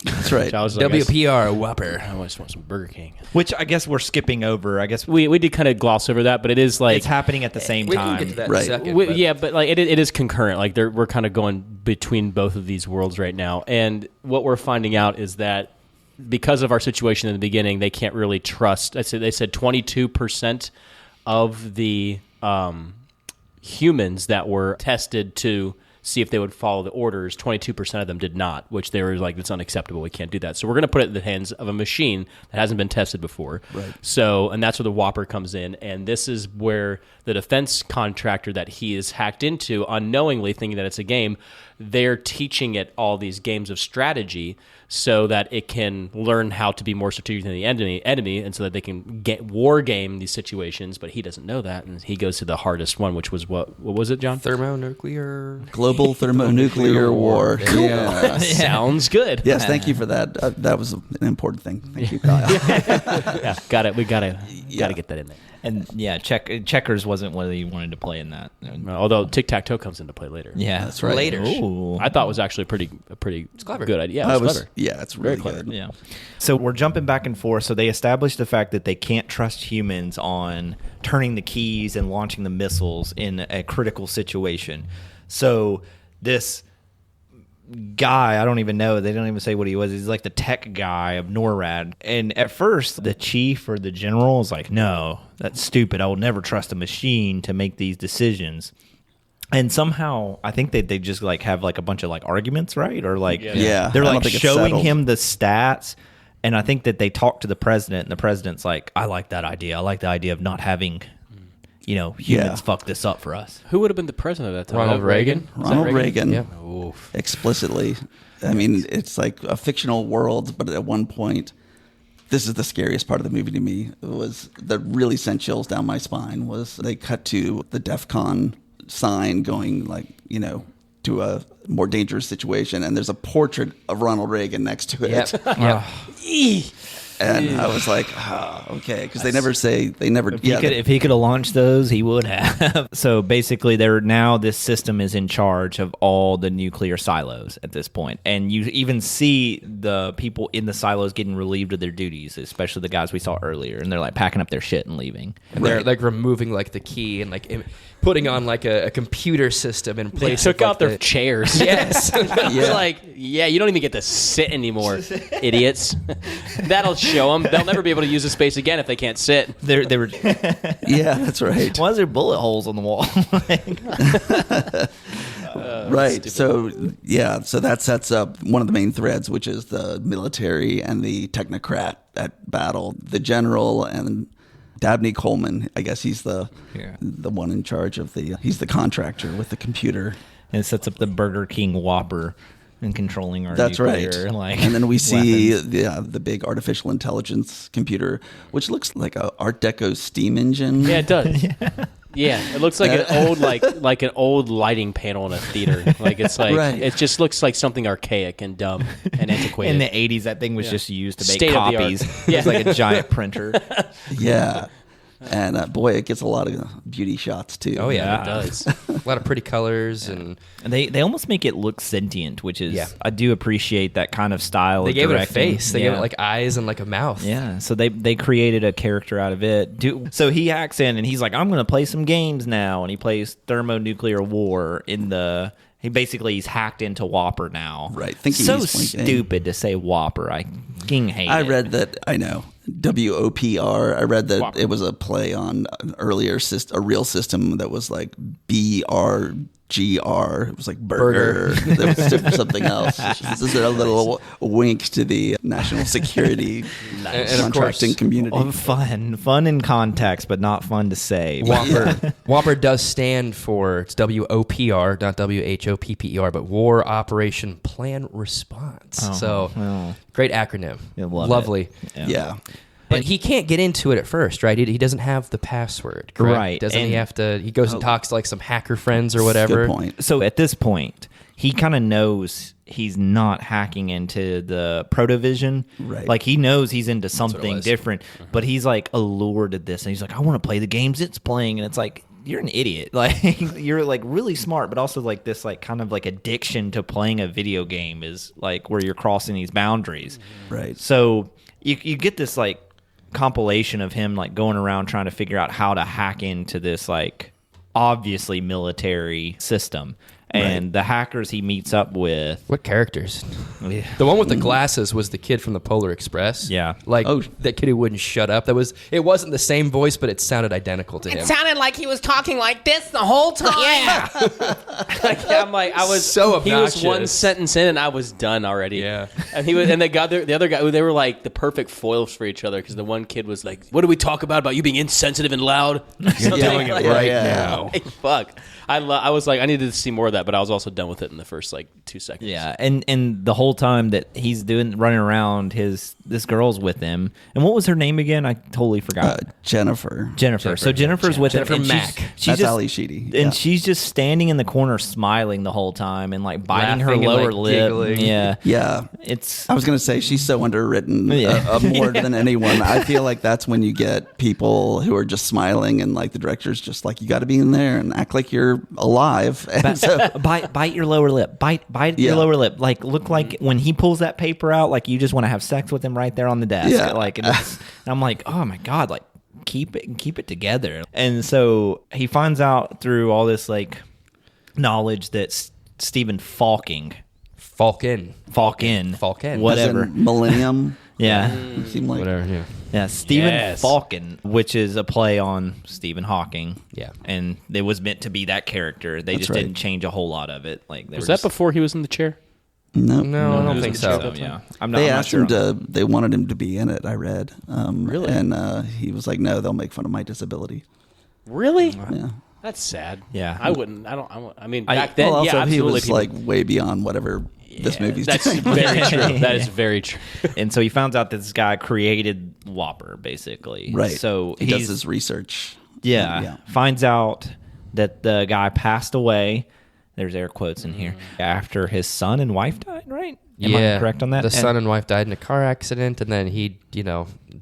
That's right. I was like, WPR Whopper. I just want some Burger King. Which I guess we're skipping over. I guess we did kind of gloss over that, but it is like it's happening at the same we time. can get to that Right. in a second. but like it is concurrent. Like we're kind of going between both of these worlds right now, and what we're finding out is that because of our situation in the beginning, they can't really trust. They said 22% of the humans that were tested to see if they would follow the orders. 22% of them did not, which they were like, it's unacceptable. We can't do that. So we're going to put it in the hands of a machine that hasn't been tested before. Right. So, and that's where the Whopper comes in. And this is where the defense contractor that he is hacked into, unknowingly thinking that it's a game, they're teaching it all these games of strategy so that it can learn how to be more strategic than the enemy, and so that they can war game these situations. But he doesn't know that, and he goes to the hardest one, which was what was it, John? Thermonuclear. Global thermonuclear war. Cool. Yeah. Sounds good. Yes, thank you for that. That was an important thing. Thank you, Kyle. Yeah, got it. We gotta get that in there. And yeah, checkers wasn't what he wanted to play in that. Although tic-tac-toe comes into play later. Yeah, that's right. Later. Ooh. I thought it was actually a pretty clever. good idea. Yeah, it was clever. Yeah, it's really Very clever. good. Yeah. So we're jumping back and forth. So they established the fact that they can't trust humans on turning the keys and launching the missiles in a critical situation. So this guy, I don't even know, they don't even say what he was. He's like the tech guy of NORAD. And at first, the chief or the general is like, no, that's stupid. I will never trust a machine to make these decisions. And somehow, I think they just like have like a bunch of like arguments, right? Or like, Yeah. they're I don't like think it's showing settled. him the stats. And I think that they talk to the president, and the president's like, I like that idea. I like the idea of not having, humans Yeah. fuck this up for us. Who would have been the president at that time? Ronald Reagan. Is that Ronald Reagan. Yeah. Oof. Explicitly. I mean, it's like a fictional world, but at one point, this is the scariest part of the movie to me. It was that really sent chills down my spine. Was they cut to the Defcon sign going to a more dangerous situation, and there's a portrait of Ronald Reagan next to it. Yep. Yeah. And I was like, okay, because they never say If he could have launched those, he would have. So basically, this system is in charge of all the nuclear silos at this point. And you even see the people in the silos getting relieved of their duties, especially the guys we saw earlier. And they're like packing up their shit and leaving. And they're like removing like the key and like putting on like a computer system in They place. took of, out like, their chairs. Yes. They're like, you don't even get to sit anymore, idiots. That'll show them. They'll never be able to use the space again if they can't sit. They were. Yeah, that's right. Why is there bullet holes on the wall? Right. So that sets up one of the main threads, which is the military and the technocrat at battle. The general and Dabney Coleman, I guess he's the one in charge of he's the contractor with the computer. And it sets up the Burger King Whopper and controlling our That's nuclear, right. And then we see weapons. the big artificial intelligence computer, which looks like a Art Deco steam engine. Yeah, it does. Yeah, it looks like an old like an old lighting panel in a theater. Like it's like Right. It just looks like something archaic and dumb and antiquated. In the 80s, that thing was just used to make State of the art. copies. Yeah. It's like a giant printer. Yeah. And boy, it gets a lot of beauty shots too. Oh yeah, it does. A lot of pretty colors and They almost make it look sentient, which is Yeah. I do appreciate that kind of style. they of gave it a directing. face. They gave it like eyes and like a mouth. Yeah, so they created a character out of it. So he hacks in and he's like, I'm going to play some games now, and he plays thermonuclear war he's hacked into Whopper now. Right, thinking so he's playing game. stupid to say Whopper. I king hate it. I read that. I know WOPR. I read that Whopper. it was a play on an earlier a real system that was like BRGR. It was like burger. That was stood for something else. This is a little wink to the national security And of contracting course, community. Oh, fun in context, but not fun to say. Whopper. Whopper does stand for, it's WOPR, not WHOPPER, but War Operation Plan Response. So great acronym. Yeah, love Lovely. it. Yeah. But he can't get into it at first, right? He doesn't have the password, correct? Right. Doesn't he And- have to? He goes and talks to like some hacker friends or whatever. Good point. So at this point, he kind of knows he's not hacking into the Protovision. Right. Like he knows he's into what it something was. different, but he's like allured to this, and he's like, I want to play the games it's playing, and it's like, you're an idiot. Like you're like really smart, but also like this like kind of like addiction to playing a video game is like where you're crossing these boundaries. Right. So you get this like compilation of him like going around trying to figure out how to hack into this like obviously military system. And the hackers he meets up with. What characters? Yeah. The one with the glasses was the kid from the Polar Express. Yeah. Like, that kid who wouldn't shut up. It wasn't the same voice, but it sounded identical to him. It sounded like he was talking like this the whole time. Yeah. I'm like, I was so He was obnoxious. one sentence in, and I was done already. Yeah. And he was, and the other guy, they were like the perfect foils for each other because the one kid was like, "What do we talk about you being insensitive and loud?" You're doing it right now. Like, fuck. I was like, I needed to see more of that, but I was also done with it in the first like 2 seconds. Yeah, and the whole time that he's running around, this girl's with him. And what was her name again? I totally forgot. Jennifer. So Jennifer's with Jennifer him. And Mack. She's That's just, Ali Sheedy. And Yeah. she's just standing in the corner smiling the whole time and like biting her Laughing and, lower like, lip. giggling. Yeah. Yeah. It's I was going to say she's so underwritten Yeah. more than anyone. I feel like that's when you get people who are just smiling and like the director's just like, you got to be in there and act like you're alive. And so, bite your lower lip. Bite your lower lip. Like look like when he pulls that paper out, like you just want to have sex with him right there on the desk. Yeah. Like and I'm like, oh my god, like keep it together. And so he finds out through all this like knowledge that Stephen Falken, whatever. as in Millennium. Yeah. It seemed like Whatever, yeah. Yeah, Stephen Yes. Falken, which is a play on Stephen Hawking. Yeah. And it was meant to be that character. They That's just right. didn't change a whole lot of it. Like Was that before he was in the chair? no. No, I don't think so. Yeah. I'm They not asked sure him on that. to. They wanted him to be in it. I read. Really? And he was like, "No, they'll make fun of my disability." Really? Yeah. That's sad. Yeah. I wouldn't. I mean, back then, Well, also, yeah, he absolutely. was people- like way beyond whatever this movie's That's doing. very true. That is very true. And so he finds out that this guy created Whopper, basically. Right. So he he's, does his research. yeah, finds out that the guy passed away. There's air quotes in here. After his son and wife died, right? Am I correct on that? The son and wife died in a car accident, and then he,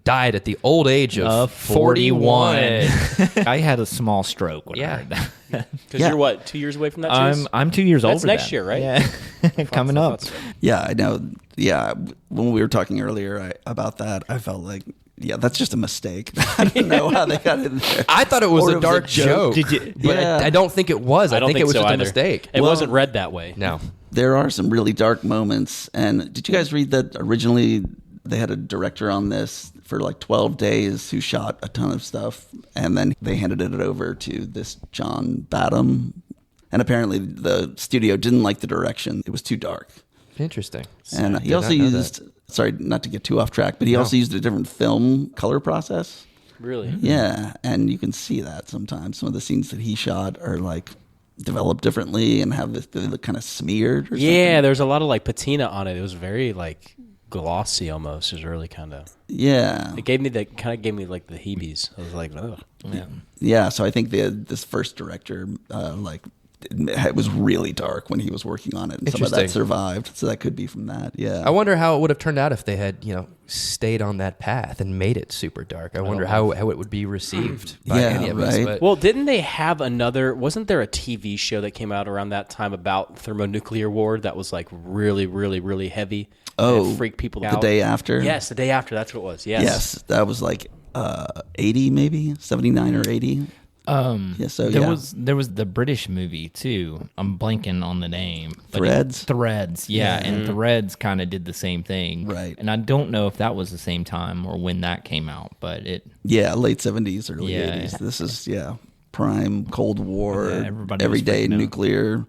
died at the old age of 41. I had a small stroke when I Yeah. heard that. Because you're what, 2 years away from that? Chase? I'm 2 years older. That's next than. year, right? Yeah, coming I up. thought so. Yeah, I know. Yeah, when we were talking earlier about that, I felt like, yeah, that's just a mistake. I didn't know how they got in there. I thought it was Or a dark joke. Did you- But Yeah. I don't think it was. I don't think it was so just either. a mistake. It Well- wasn't read that way. No. There are some really dark moments. And did you guys read that originally they had a director on this for like 12 days who shot a ton of stuff, and then they handed it over to this John Badham, and apparently the studio didn't like the direction. It was too dark. Interesting. And he Did also not know used, sorry, not to get too off track, but he also used a different film color process. Really? Yeah, and you can see that sometimes. Some of the scenes that he shot are like developed differently and have they look kind of smeared or Yeah, there's a lot of like patina on it. It was very like glossy almost. It was really kind of. Yeah. It gave me like the heebies. I was like, ugh. Yeah. Yeah, so I think this first director, it was really dark when he was working on it, and some of that Interesting. survived. So that could be from that. Yeah, I wonder how it would have turned out if they had, stayed on that path and made it super dark. I wonder how it would be received by Yeah, any of us. right. But Well, didn't they have another? Wasn't there a TV show that came out around that time about thermonuclear war that was like really, really, really heavy? Oh, and it freaked people the out. day after. Yes, the day after. That's what it was. Yes. Yes, that was like 80, maybe 79 or 80. Yeah, so There was the British movie too. I'm blanking on the name. but Threads? Threads, yeah, and Threads kind of did the same thing, Right. And I don't know if that was the same time or when that came out, but it. Yeah, late 70s, early Yeah. 80s. This is prime Cold War, Yeah, everybody was everyday freaking out. nuclear.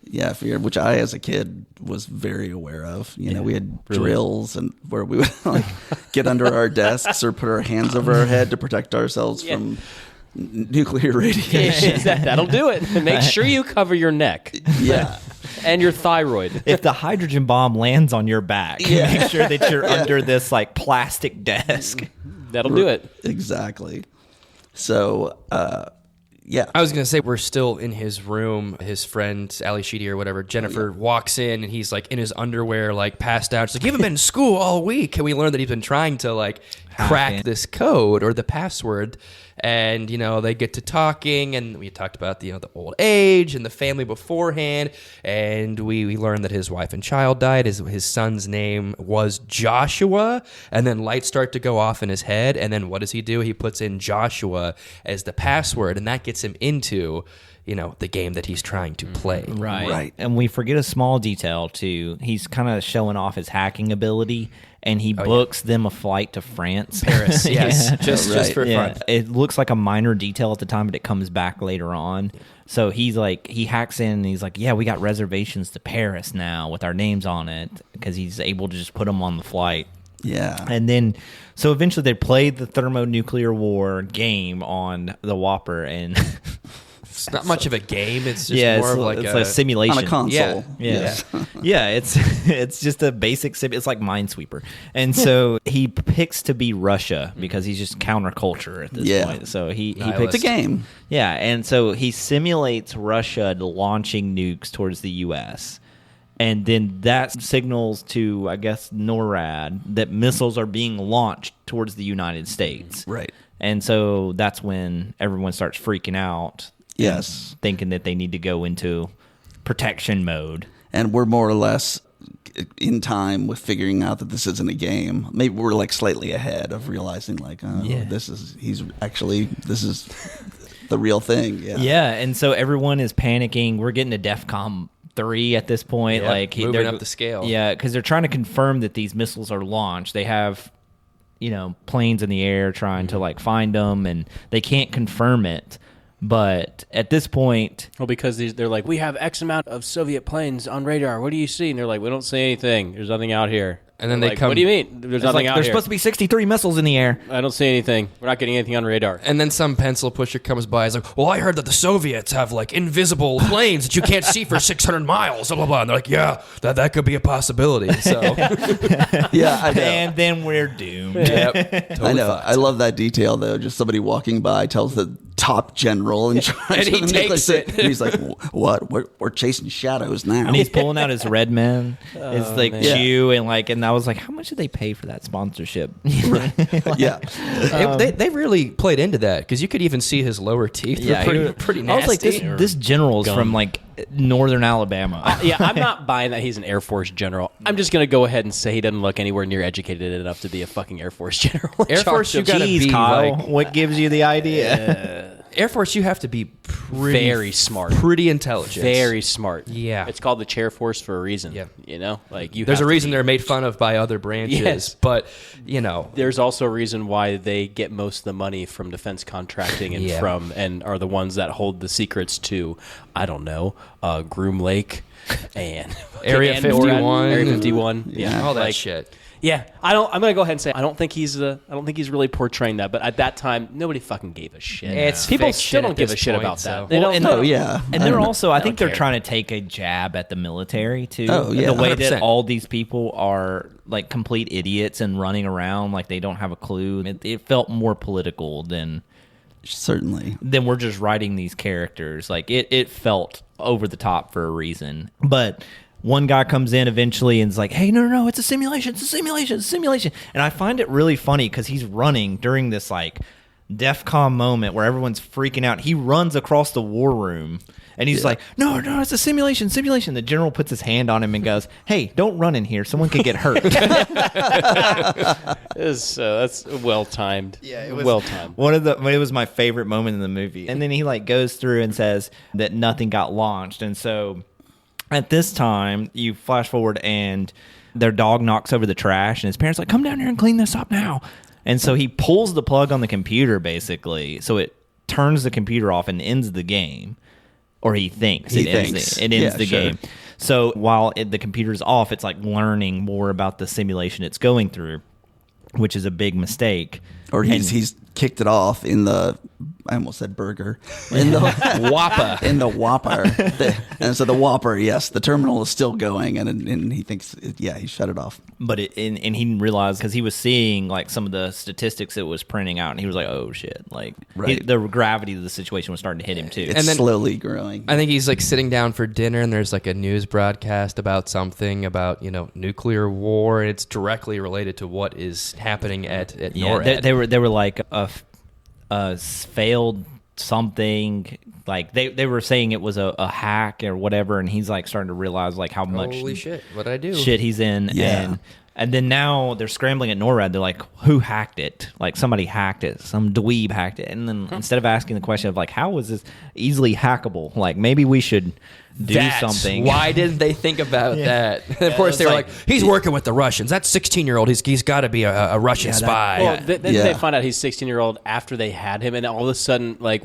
Yeah, fear, which I, as a kid, was very aware of. You know, we had drills and where we would like get under our desks or put our hands over our head to protect ourselves from nuclear radiation. That'll do it. Make sure you cover your neck Yeah, and your thyroid. If the hydrogen bomb lands on your back, make sure that you're under this like plastic desk. That'll do it. exactly. So, yeah, I was going to say, we're still in his room. His friend, Ali Sheedy or whatever, Jennifer, walks in and he's like in his underwear, like passed out. She's like, you haven't been in school all week. And we learned that he's been trying to like crack in. this code or the password. And, they get to talking and we talked about, the old age and the family beforehand. And we learned that his wife and child died. His son's name was Joshua. And then lights start to go off in his head. And then what does he do? He puts in Joshua as the password. And that gets him into the game that he's trying to play. Right. And we forget a small detail too. He's kind of showing off his hacking ability, and he books them a flight to France. Paris, yes. Yeah. Just for fun. It looks like a minor detail at the time, but it comes back later on. So he hacks in and he's like, yeah, we got reservations to Paris now with our names on it, because he's able to just put them on the flight. Yeah. And then, so eventually they played the thermonuclear war game on the Whopper, and it's not much of a game. It's just more of like it's a simulation on a console. Yeah. Yeah, it's just a basic it's like Minesweeper. And so he picks to be Russia because he's just counterculture at this point. So he picks a game. Yeah, and so he simulates Russia launching nukes towards the US. And then that signals to, I guess, NORAD that missiles are being launched towards the United States. Right. And so that's when everyone starts freaking out. Yes. Thinking that they need to go into protection mode. And we're more or less in time with figuring out that this isn't a game. Maybe we're like slightly ahead of realizing this is the real thing. Yeah. Yeah, and so everyone is panicking. We're getting to Defcon 3 at this point. Yep, moving up the scale. Yeah, because they're trying to confirm that these missiles are launched. They have, planes in the air trying to find them, and they can't confirm it. But at this point, because they're like, we have X amount of Soviet planes on radar. What do you see? And they're like, we don't see anything. There's nothing out here. And then they come. What do you mean? There's nothing out there's here. supposed to be 63 missiles in the air. I don't see anything. We're not getting anything on radar. And then some pencil pusher comes by. He's like, well, I heard that the Soviets have invisible planes that you can't see for 600 miles. Blah blah blah. And they're like, yeah, that could be a possibility. So Yeah, I know. And then we're doomed. yep, totally I know. fucked. I love that detail though. Just somebody walking by tells the top general in charge And he of the nuclear takes it. and he's like, "What? We're chasing shadows now." And he's pulling out his red men. It's like man. Jew and I was like, how much did they pay for that sponsorship? Yeah. They really played into that because you could even see his lower teeth. Yeah, They're pretty nasty. I was like, this general's from northern Alabama. Yeah, I'm not buying that he's an Air Force general. I'm just going to go ahead and say he doesn't look anywhere near educated enough to be a fucking Air Force general. Air Force, you gotta Jeez, be Kyle, like what gives you the idea? Air Force. You have to be very smart, pretty intelligent, very smart. Yeah. It's called the Chair Force for a reason. Yeah. There's a reason they're made fun of by other branches. Yes. But there's also a reason why they get most of the money from defense contracting and are the ones that hold the secrets to, I don't know, Groom Lake and Area and 51. NORAD, Area 51. Yeah. all that shit. Yeah, I'm gonna go ahead and say I don't think he's really portraying that. But at that time, nobody fucking gave a shit. It's People fiction still don't at give a this shit point, about so- that. They Well, don't. and Oh yeah. And they're I also, I think they're care. trying to take a jab at the military too. Oh, yeah, the way 100%. that all these people are complete idiots and running around like they don't have a clue. It felt more political than certainly. we're just writing these characters. It felt over the top for a reason. But one guy comes in eventually and is like, hey, no, it's a simulation. It's a simulation. It's a simulation. And I find it really funny because he's running during this DEFCON moment where everyone's freaking out. He runs across the war room and he's like, no, it's a simulation. The general puts his hand on him and goes, hey, don't run in here. Someone could get hurt. That's well timed. Yeah, it was well timed. It was my favorite moment in the movie. And then he goes through and says that nothing got launched. And so at this time, you flash forward and their dog knocks over the trash and his parents are like, come down here and clean this up now. And so he pulls the plug on the computer basically. So it turns the computer off and ends the game. Or he thinks it ends the game. So while the computer's off, it's learning more about the simulation it's going through, which is a big mistake. Or he's kicked it off in the, I almost said burger, in the Whopper. in the Whopper. And so the Whopper, yes, the terminal is still going, and he thinks, he shut it off. But and he didn't realize because he was seeing some of the statistics it was printing out, and he was like, "Oh shit!" Right. The gravity of the situation was starting to hit him too. It's And then- slowly growing. I think he's sitting down for dinner, and there's a news broadcast about something about nuclear war. And it's directly related to what is happening at NORAD. They were like a failed something. They were saying it was a hack or whatever, and he's starting to realize how much Holy shit! What did I do? shit he's in. Yeah. And And then now they're scrambling at NORAD. They're like, who hacked it? Like, somebody hacked it. Some dweeb hacked it. And then instead of asking the question of, like, how is this easily hackable? Like, maybe we should do something. Why didn't they think about that? Of course, they were like, he's working with the Russians. That 16-year-old, he's got to be a Russian spy. Well, then they find out he's 16-year-old after they had him, and all of a sudden, like,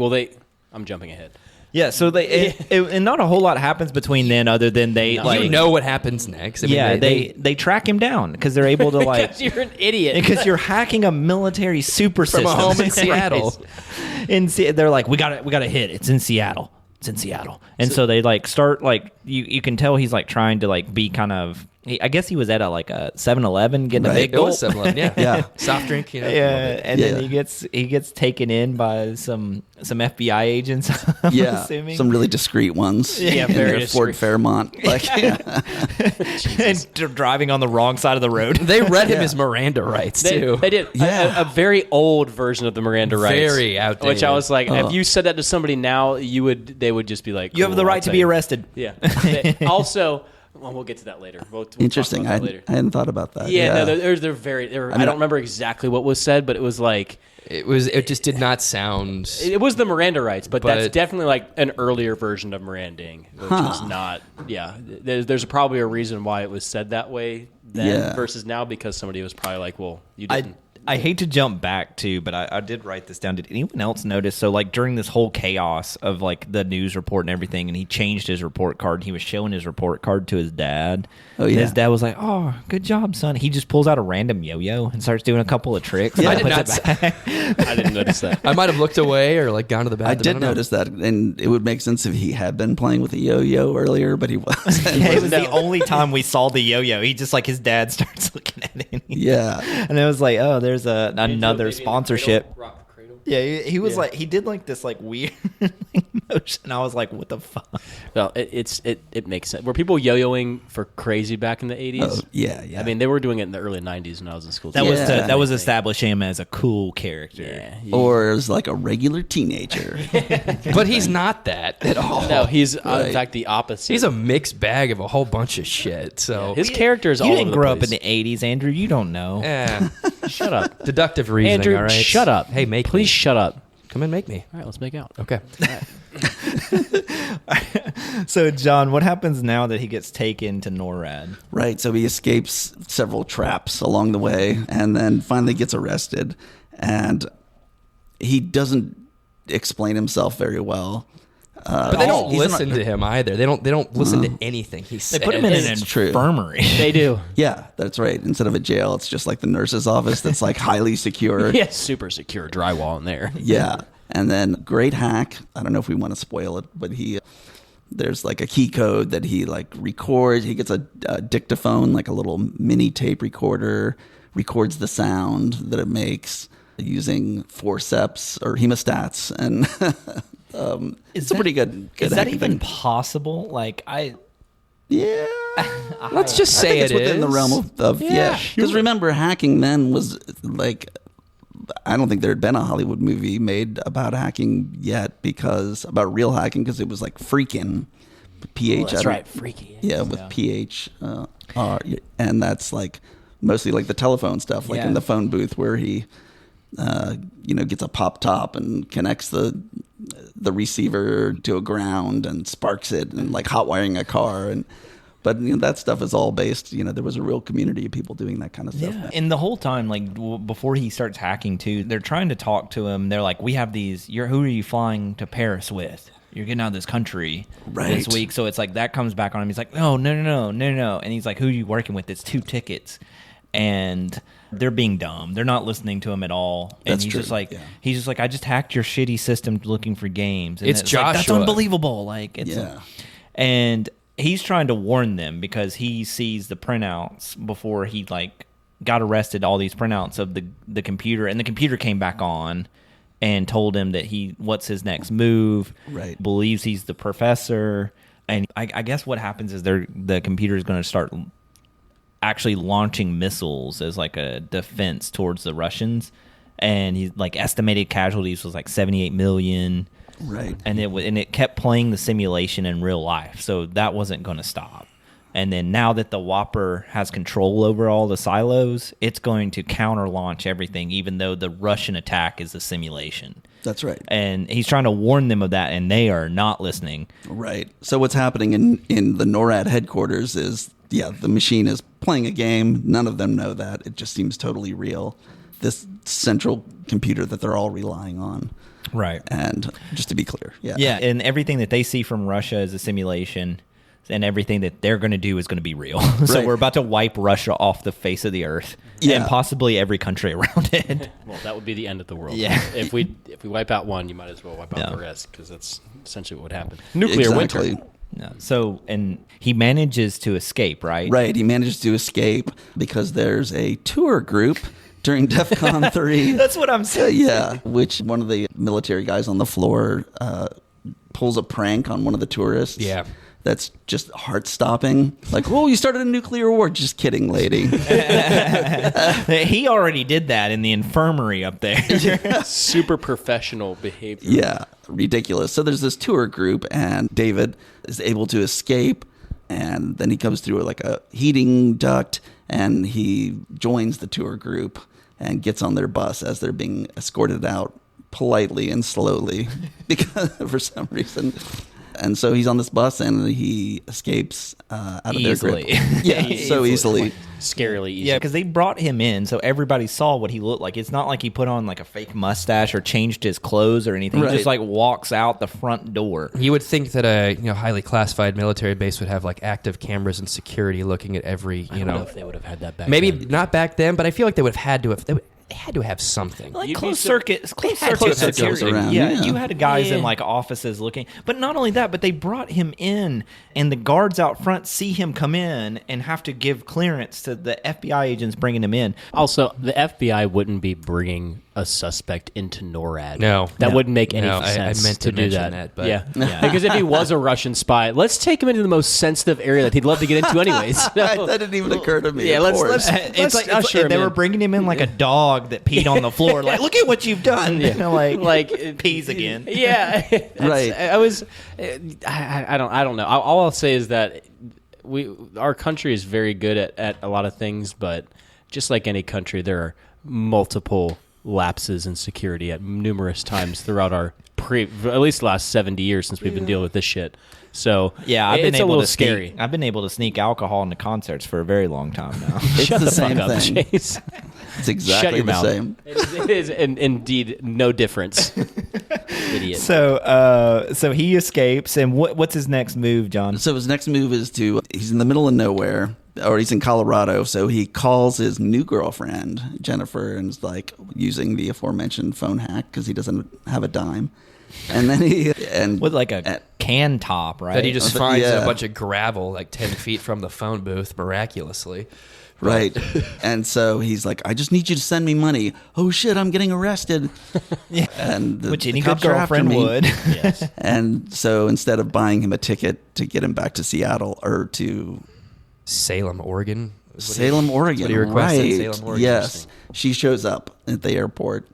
I'm jumping ahead. Yeah, so and not a whole lot happens between then other than they like you know what happens next. I mean, they track him down because they're able to like because you're an idiot because you're hacking a military super from system a home in Seattle. They're like we got to hit. It's in Seattle. And so they like start like you can tell he's like trying to like be kind of. I guess he was at a 7-Eleven getting a big gulp. It was 7-Eleven, yeah. Soft drink, you know. Yeah, and then he gets taken in by some FBI agents. I'm assuming some really discreet ones. Yeah, in very their discreet. Ford Fairmont. Like, and driving on the wrong side of the road. They read him his Miranda rights too. They did a very old version of the Miranda rights, very outdated. Which I was like, if you said that to somebody now, they would just be like, you have the right to be arrested. Yeah. Also. Well, we'll get to that later. We'll interesting. Talk about that later. I hadn't thought about that. Yeah, no, they're very. I don't remember exactly what was said, but it was like it just did not sound. It was the Miranda rights, but that's definitely like an earlier version of Miranding, which is not. Yeah, there's probably a reason why it was said that way then versus now because somebody was probably like, well, you didn't. I hate to jump back too, but I did write this down. Did anyone else notice? So like during this whole chaos of like the news report and everything, and he changed his report card. He was showing his report card to his dad. Oh yeah. And his dad was like, "Oh, good job, son." He just pulls out a random yo-yo and starts doing a couple of tricks. Yeah, I didn't notice that. I might have looked away or like gone to the bathroom. I did notice that, and it would make sense if he had been playing with a yo-yo earlier, but he wasn't. It was the only time we saw the yo-yo. He just like his dad starts looking at it. Yeah, and it was like, oh, there's another sponsorship. Yeah, he was like, he did like this like weird motion. I was like, what the fuck? Well, it makes sense. Were people yo-yoing for crazy back in the 80s? Oh, yeah. I mean, they were doing it in the early 90s when I was in school. That was establishing him as a cool character. Yeah, or as like a regular teenager. But he's not that at all. No, he's in fact the opposite. He's a mixed bag of a whole bunch of shit. So his character is all over the place. You didn't grow up in the 80s, Andrew. You don't know. Shut up. Deductive reasoning, Andrew, all right? Shut up. Hey, please shut up. Come and make me. All right, let's make out. Okay. So, John, what happens now that he gets taken to NORAD? Right. So he escapes several traps along the way and then finally gets arrested. And he doesn't explain himself very well. But they don't listen to him either. They don't listen to anything he says. They put him in an infirmary. They do. Yeah, that's right. Instead of a jail, it's just like the nurse's office that's like highly secure. Yeah, super secure drywall in there. Yeah. And then great hack. I don't know if we want to spoil it, but there's like a key code that he like records. He gets a dictaphone, like a little mini tape recorder, records the sound that it makes using forceps or hemostats. And it's a pretty good Is that even thing. possible? Like Yeah. Let's just say it's within the realm of yeah. Because remember, hacking then was like, I don't think there had been a Hollywood movie made about hacking yet, about real hacking, because it was like freaking PH. That's right, freaky. Yeah, with PH. And that's like mostly like the telephone stuff, like in the phone booth where he, gets a pop top and connects the receiver to a ground and sparks it, and like hot wiring a car. But that stuff is all based, there was a real community of people doing that kind of stuff. Yeah. And the whole time, like before he starts hacking too, they're trying to talk to him. They're like, we have these, who are you flying to Paris with? You're getting out of this country this week. So it's like that comes back on him. He's like, no. And he's like, who are you working with? It's 2 tickets. And they're being dumb. They're not listening to him at all. And he's just like, I just hacked your shitty system looking for games. And it's Joshua. Like, that's unbelievable. Like, and he's trying to warn them because he sees the printouts before he like got arrested. All these printouts of the computer, and the computer came back on and told him that what's his next move. Right. Believes he's the professor, and I guess what happens is the computer is going to start actually launching missiles as like a defense towards the Russians, and he's like estimated casualties was like 78 million. Right. And it kept playing the simulation in real life, so that wasn't going to stop. And then now that the Whopper has control over all the silos, it's going to counter-launch everything, even though the Russian attack is a simulation. That's right. And he's trying to warn them of that, and they are not listening. Right. So what's happening in the NORAD headquarters is, the machine is playing a game. None of them know that. It just seems totally real. This central computer that they're all relying on. Right. And just to be clear. Yeah, and everything that they see from Russia is a simulation. And everything that they're going to do is going to be real. So Right. we're about to wipe Russia off the face of the earth, and possibly every country around it. Well, that would be the end of the world. Yeah. If we wipe out one, you might as well wipe out the rest, because that's essentially what would happen. Nuclear Exactly. winter. No. So, and he manages to escape, right? Right. He managed to escape because there's a tour group during Defcon 3. That's what I'm saying. Which one of the military guys on the floor pulls a prank on one of the tourists. Yeah. That's just heart-stopping. Like, oh, you started a nuclear war. Just kidding, lady. He already did that in the infirmary up there. Super professional behavior. Yeah, ridiculous. So there's this tour group, and David is able to escape, and then he comes through like a heating duct, and he joins the tour group and gets on their bus as they're being escorted out politely and slowly because for some reason. And so he's on this bus and he escapes out of their grip. Yeah, so easily. Scarily easy. Yeah, because they brought him in, so everybody saw what he looked like. It's not like he put on like a fake mustache or changed his clothes or anything. Right. He just like walks out the front door. You would think that a highly classified military base would have like active cameras and security looking at every I don't know if they would have had that back maybe then. not back then, but I feel like they would have had to have. They had to have something. Like You'd be closed sur- circuit closed circuits around, Yeah, yeah. you had guys in like offices looking. But not only that, but they brought him in, and the guards out front see him come in and have to give clearance to the FBI agents bringing him in. Also, the FBI wouldn't be bringing a suspect into NORAD. No. That No. wouldn't make any No, I sense meant to do mention that. that, but- yeah. Yeah. Because if he was a Russian spy, let's take him into the most sensitive area that he'd love to get into anyways. That didn't even occur to me. Yeah, of let's- course. It's like they were bringing him in like a dog that peed on the floor. Like, look at what you've done. You know, like pees again. Yeah. Right. I don't know. All I'll say is that our country is very good at a lot of things, but just like any country, there are multiple lapses in security at numerous times throughout our at least the last 70 years since we've been dealing with this shit. So Yeah, I've been it's able a little to scary. I've been able to sneak alcohol into concerts for a very long time now. It's Shut the the same fuck up, thing. Chase. It's exactly your the mouth. same. It is indeed no difference. Idiot. So he escapes, and what's his next move, John? So his next move is he's in the middle of nowhere, or he's in Colorado, so he calls his new girlfriend, Jennifer, and is like using the aforementioned phone hack because he doesn't have a dime. And then With like a can top, right? That he just finds Yeah. a bunch of gravel like 10 feet from the phone booth miraculously. Right. And so he's like, I just need you to send me money. Oh, shit, I'm getting arrested. Yeah. And Which any good cops are after girlfriend me. would. Yes. And so instead of buying him a ticket to get him back to Seattle or to Salem, Oregon. is what he- Salem, Oregon, what he requested, right? Salem, Oregon. Yes. She shows up at the airport.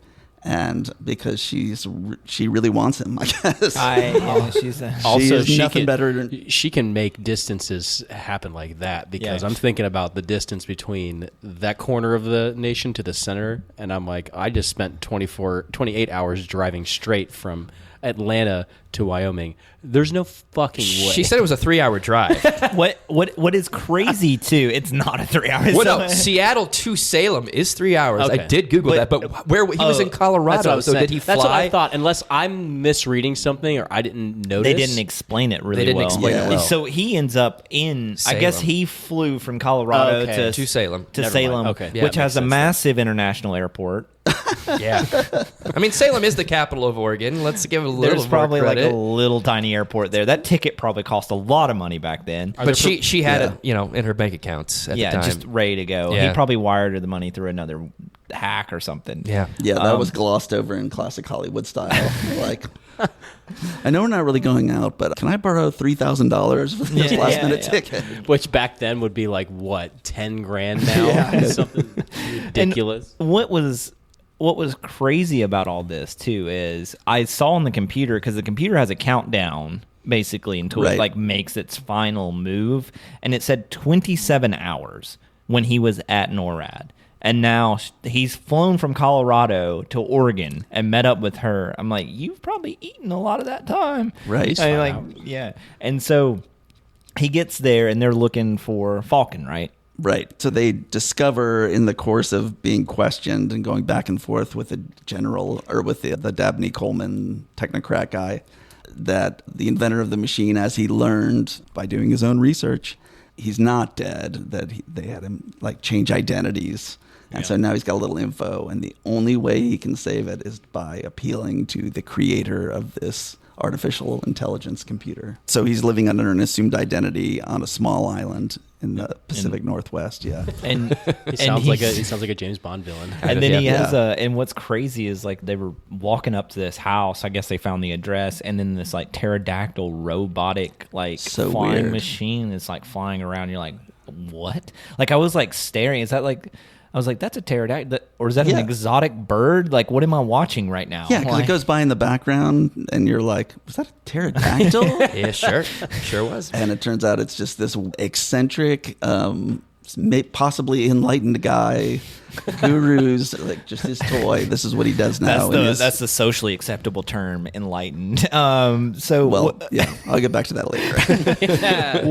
And because she really wants him, I guess. She's a, Also, is nothing better than- she can make distances happen like that, because Yeah. I'm thinking about the distance between that corner of the nation to the center, and I'm like, I just spent 28 hours driving straight from Atlanta to Wyoming. There's no fucking way. She said it was a 3-hour drive. what is crazy too? It's not a 3 hours. Well, no, Seattle to Salem is 3 hours. I Okay. did Google that, but where he was in That's what I Colorado, was so saying. did he fly? That's what I thought. Unless I'm misreading something or I didn't notice. They didn't explain it really They didn't well. explain it well. So he ends up in. I Salem. guess he flew from Colorado Okay. To Salem. to Never Salem, mind. Okay. Yeah, which it has a makes sense massive international airport. Yeah. I mean, Salem is the capital of Oregon. Let's give it a little There's more probably like credit. a little tiny airport there. That ticket probably cost a lot of money back then. But she had Yeah. it, in her bank accounts at the Yeah, time. just ready to go. Yeah. He probably wired her the money through another hack or something. yeah. Yeah, that was glossed over in classic Hollywood style. Like, I know we're not really going out, but can I borrow $3,000 for this Yeah, last yeah, minute yeah. ticket? Which back then would be like, what, 10 grand now? Something ridiculous. And what was crazy about all this too is I saw on the computer, because the computer has a countdown basically, until Right. it like makes its final move. And it said 27 hours when he was at NORAD. And now he's flown from Colorado to Oregon and met up with her. I'm like, you've probably eaten a lot of that time. Right. I like, yeah. And so he gets there and they're looking for Falcon, right? Right. So they discover in the course of being questioned and going back and forth with the general, or with the Dabney Coleman technocrat guy, that the inventor of the machine, as he learned by doing his own research, he's not dead, that they had him like change identities. And so now he's got a little info, and the only way he can save it is by appealing to the creator of this artificial intelligence computer. So he's living under an assumed identity on a small island in the Pacific Northwest. Yeah. And He sounds like a James Bond villain. And then he has Yeah. and what's crazy is like they were walking up to this house. I guess they found the address, and then this like pterodactyl robotic like So flying weird. machine is like flying around. You're like, what? Like I was like staring. Is that like? I was like, that's a pterodactyl, or is that an Yeah. exotic bird? Like, what am I watching right now? Yeah, because Like- it goes by in the background, and you're like, was that a pterodactyl? Yeah, sure. Sure was. And it turns out it's just this eccentric, possibly enlightened guy, guru's like just his toy. This is what he does now. That's the socially acceptable term, enlightened. So well, yeah, I'll get back to that later.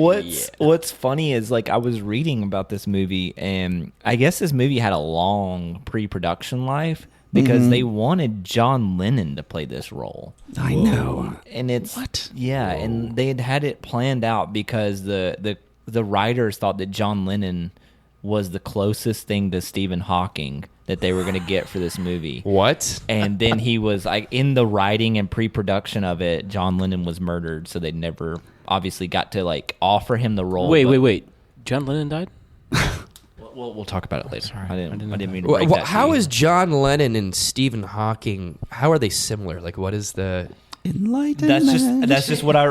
What's funny is like I was reading about this movie, and I guess this movie had a long pre-production life because they wanted John Lennon to play this role. I know. And it's What? Yeah, and they had it planned out because the writers thought that John Lennon was the closest thing to Stephen Hawking that they were going to get for this movie. What? And then he was like in the writing and pre-production of it, John Lennon was murdered, so they never obviously got to like offer him the role. Wait. John Lennon died? We'll talk about it later. I didn't mean to break that to How you. is John Lennon and Stephen Hawking? How are they similar? Like, what is the? Enlightenment. That's just what I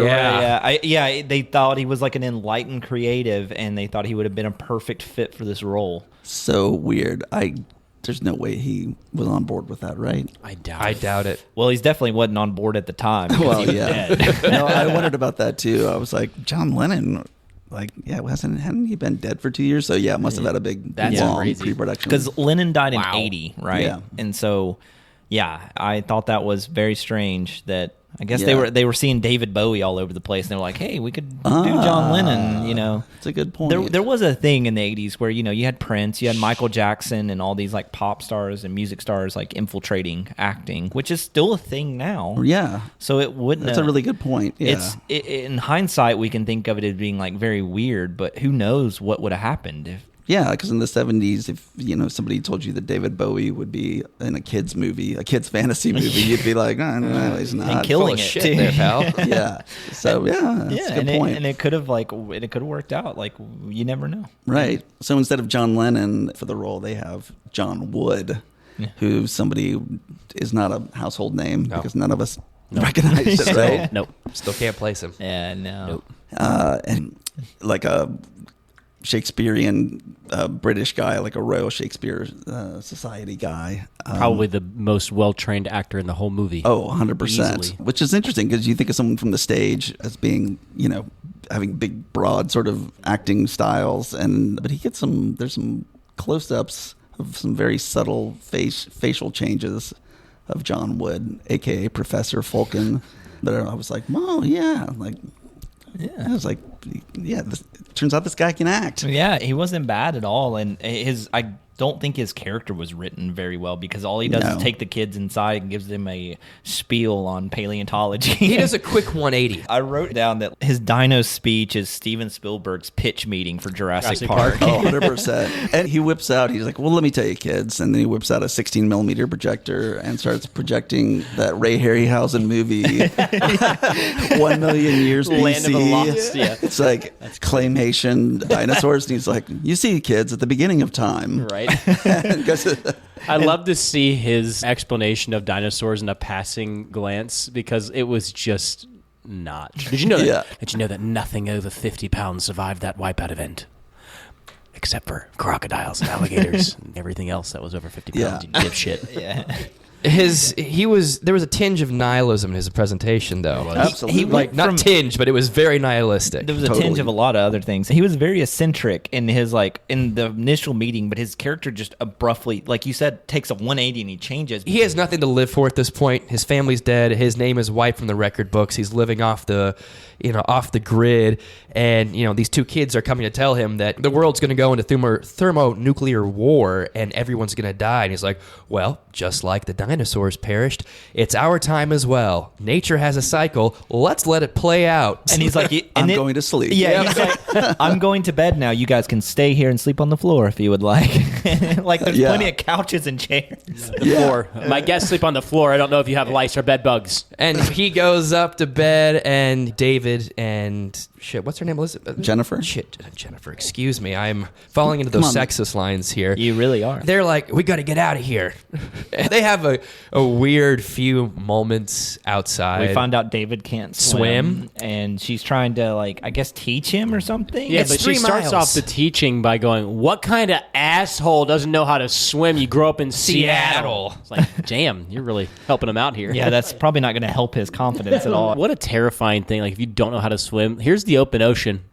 Yeah. read. They thought he was like an enlightened creative, and they thought he would have been a perfect fit for this role. So weird. There's no way he was on board with that, right? I doubt it. Well, he's definitely wasn't on board at the time. because Well, he was yeah. dead. No, I wondered about that too. I was like, John Lennon, like, yeah, hadn't he been dead for 2 years? So yeah, must have had a big, That's long crazy. pre-production. Because Lennon died in Wow. 80, right? Yeah. And so, yeah, I thought that was very strange that I guess Yeah. they were seeing David Bowie all over the place, and they were like, hey, we could do John Lennon, you know. It's a good point. There was a thing in the 80s where, you know, you had Prince, you had Michael Jackson, and all these like pop stars and music stars like infiltrating acting, which is still a thing now. Yeah. So it wouldn't. That's a really good point. Yeah. In hindsight, we can think of it as being like very weird, but who knows what would have happened if. Yeah, because in the 70s, if somebody told you that David Bowie would be in a kid's movie, a kid's fantasy movie, you'd be like, oh, no, he's not. And killing Full of it shit too. there, pal. Yeah. So yeah, that's a good point. And it could have worked out. Like you never know. Right. So instead of John Lennon for the role, they have John Wood, who's somebody who is not a household name because none of us recognize it, right? Nope. Still can't place him. Yeah, no. Nope. And like a Shakespearean British guy, like a Royal Shakespeare Society guy. Probably the most well-trained actor in the whole movie. Oh, 100%. Easily. Which is interesting because you think of someone from the stage as being, having big, broad sort of acting styles, but he gets there's some close-ups of some very subtle facial changes of John Wood, aka Professor Fulkin. But I was like, well, yeah, I was like, yeah, turns out this guy can act. Yeah, he wasn't bad at all, and I don't think his character was written very well because all he does No. is take the kids inside and gives them a spiel on paleontology. He does a quick 180. I wrote down that his dino speech is Steven Spielberg's pitch meeting for Jurassic Park. Oh, 100%. And he whips out, he's like, well, let me tell you, kids. And then he whips out a 16 millimeter projector and starts projecting that Ray Harryhausen movie, 1 million years BC. Land of the Lost, yeah. It's like claymation dinosaurs. And he's like, you see, kids, at the beginning of time. Right? Because I love to see his explanation of dinosaurs in a passing glance because it was just not. Did you know that? Yeah. Did you know that nothing over 50 pounds survived that wipeout event? Except for crocodiles and alligators and everything else that was over 50 pounds, Yeah. you dipshit. Yeah. There was a tinge of nihilism in his presentation, though. Absolutely. He went Not from- tinge, but it was very nihilistic. There was a tinge of a lot of other things. He was very eccentric in his in the initial meeting, but his character just abruptly, like you said, takes a 180 and he changes. He has nothing to live for at this point. His family's dead. His name is wiped from the record books. He's living off the grid. And, these two kids are coming to tell him that the world's going to go into thermonuclear war and everyone's going to die. And he's like, well, just like the dinosaurs perished, it's our time as well. Nature has a cycle. Let's let it play out. And he's like, I'm going to sleep. Yeah, he's like, I'm going to bed now. You guys can stay here and sleep on the floor if you would like. There's plenty of couches and chairs. The floor. My guests sleep on the floor. I don't know if you have lice or bed bugs. And he goes up to bed, and David and what's her name? Elizabeth? Jennifer? Jennifer. Excuse me. I'm falling into those sexist lines here. You really are. They're like, we got to get out of here. They have a weird few moments outside. We find out David can't swim, and she's trying to I guess teach him or something. Yeah, It's but she 3 starts miles. off the teaching by going, "What kind of asshole doesn't know how to swim? You grew up in Seattle." It's like, damn, you're really helping him out here. Yeah, that's probably not going to help his confidence at all. What a terrifying thing. If you don't know how to swim, here's the open ocean.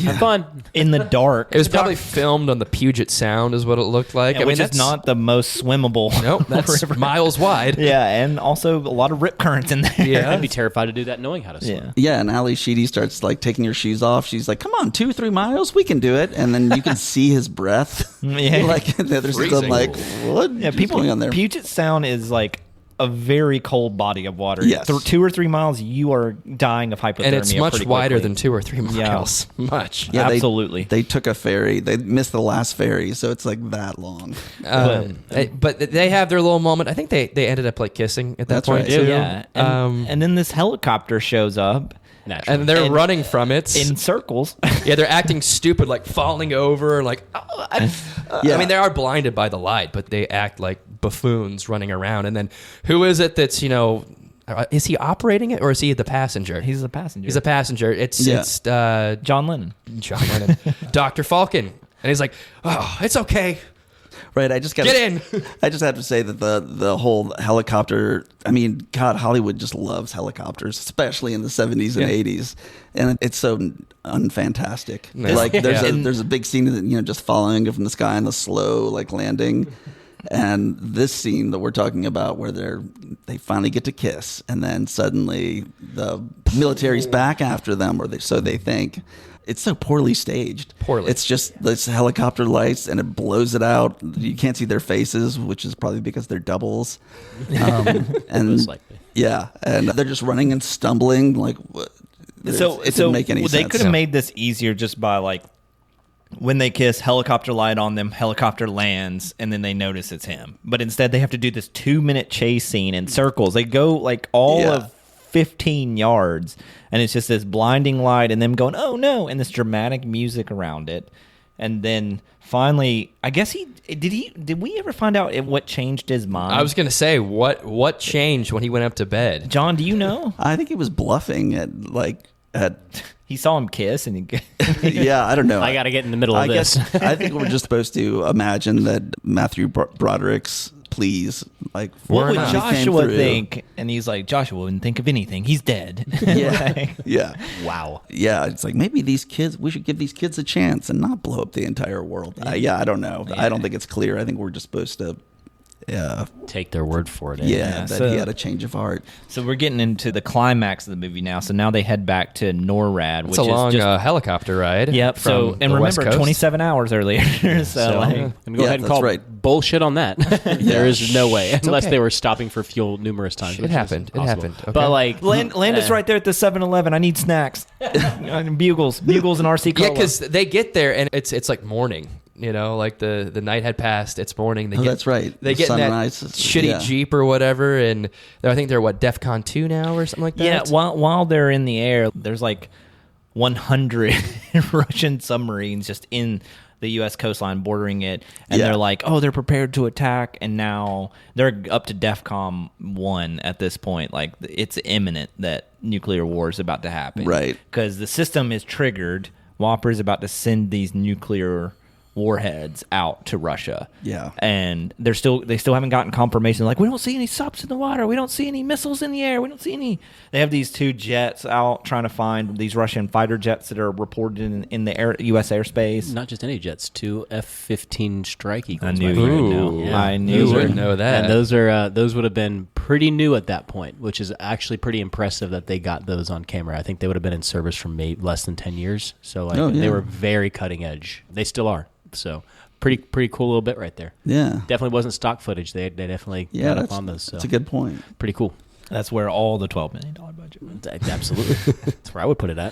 Have fun. In the dark. It was probably filmed on the Puget Sound, is what it looked like. which is not the most swimmable. Nope, that's river. miles wide. Yeah, and also a lot of rip currents in there. Yeah. I'd be terrified to do that knowing how to swim. Yeah. Yeah, and Ali Sheedy starts taking her shoes off. She's like, "Come on, 2-3 miles, we can do it." And then you can see his breath. Yeah. There's Freezing. some what? Yeah, is people. going on there? Puget Sound is a very cold body of water. Yes. 2 or 3 miles, you are dying of hypothermia. And it's much pretty wider quickly. than 2 or 3 Yeah. miles. Much. Yeah, Absolutely. They took a ferry. They missed the last ferry, so it's that long. But they have their little moment. I think they ended up kissing at that That's point right. too. Yeah, and then this helicopter shows up Naturally. And they're running from it in circles. Yeah, they're acting stupid, falling over, I mean, they are blinded by the light, but they act like buffoons running around. And then who is it that's, is he operating it or is he the passenger? He's a passenger. He's a passenger. It's John Lennon. Dr. Falcon. And he's like, "Oh, it's okay. Right, I just got Get in." I just have to say that the whole helicopter. I mean, God, Hollywood just loves helicopters, especially in the 70s and 80s, and it's so unfantastic. There's a big scene that just falling from the sky and the slow landing, and this scene that we're talking about where they finally get to kiss, and then suddenly the military's back after them, so they think. It's so poorly staged. It's just this helicopter lights and it blows it out. You can't see their faces, which is probably because they're doubles. And Most likely. Yeah, and they're just running and stumbling. It didn't make any sense. They could have made this easier just by when they kiss, helicopter light on them, helicopter lands, and then they notice it's him. But instead, they have to do this 2-minute chase scene in circles. They go all of 15 yards, and it's just this blinding light and them going, "Oh no," and this dramatic music around it. And then finally, I guess did we ever find out what changed his mind? I was going to say, what changed when he went up to bed? John, do you know? I think he was bluffing at He saw him kiss, and yeah, I don't know. I got to get in the middle of this. I think we're just supposed to imagine that Matthew Broderick's pleas, what would finally came Joshua through. think? And he's like, Joshua wouldn't think of anything. He's dead. Yeah, yeah. Wow. Yeah, it's maybe we should give these kids a chance and not blow up the entire world. I don't know. Yeah. I don't think it's clear. I think we're just supposed to take their word for it. that he had a change of heart. So we're getting into the climax of the movie now. So now they head back to NORAD, It's which a long is just helicopter ride. yep. So from and the West remember, Coast. 27 hours earlier. so I'm going to go ahead and that's call right. bullshit on that. There is no way, unless okay. they were stopping for fuel numerous times. It which is happened. It possible. happened. Okay. But Land is right there at the 7-Eleven. I need snacks. Bugles and RC Cola. Yeah, because they get there and it's like morning. The night had passed. It's morning. That's right. They The get in that sunrise is- shitty yeah. Jeep or whatever, and I think they're Defcon 2 now or something like that. Yeah, while they're in the air, there's 100 Russian submarines just in the U.S. coastline bordering it, and they're like, oh, they're prepared to attack, and now they're up to DEFCON 1 at this point. It's imminent that nuclear war is about to happen. Right. Because the system is triggered. Whopper is about to send these nuclear warheads out to Russia. Yeah. And they still haven't gotten confirmation. Like, we don't see any subs in the water. We don't see any missiles in the air. We don't see any. They have these 2 jets out trying to find these Russian fighter jets that are reported in the U.S. airspace. Not just any jets, 2 F-15 Strike Eagles. I knew you would know. Yeah. I knew You you would would know that. And those would have been pretty new at that point, which is actually pretty impressive that they got those on camera. I think they would have been in service for maybe less than 10 years. So they were very cutting edge. They still are. So pretty cool little bit right there. Yeah. Definitely wasn't stock footage. They definitely got up on those. So. That's a good point. Pretty cool. That's where all the $12 million budget went. Absolutely. That's where I would put it at.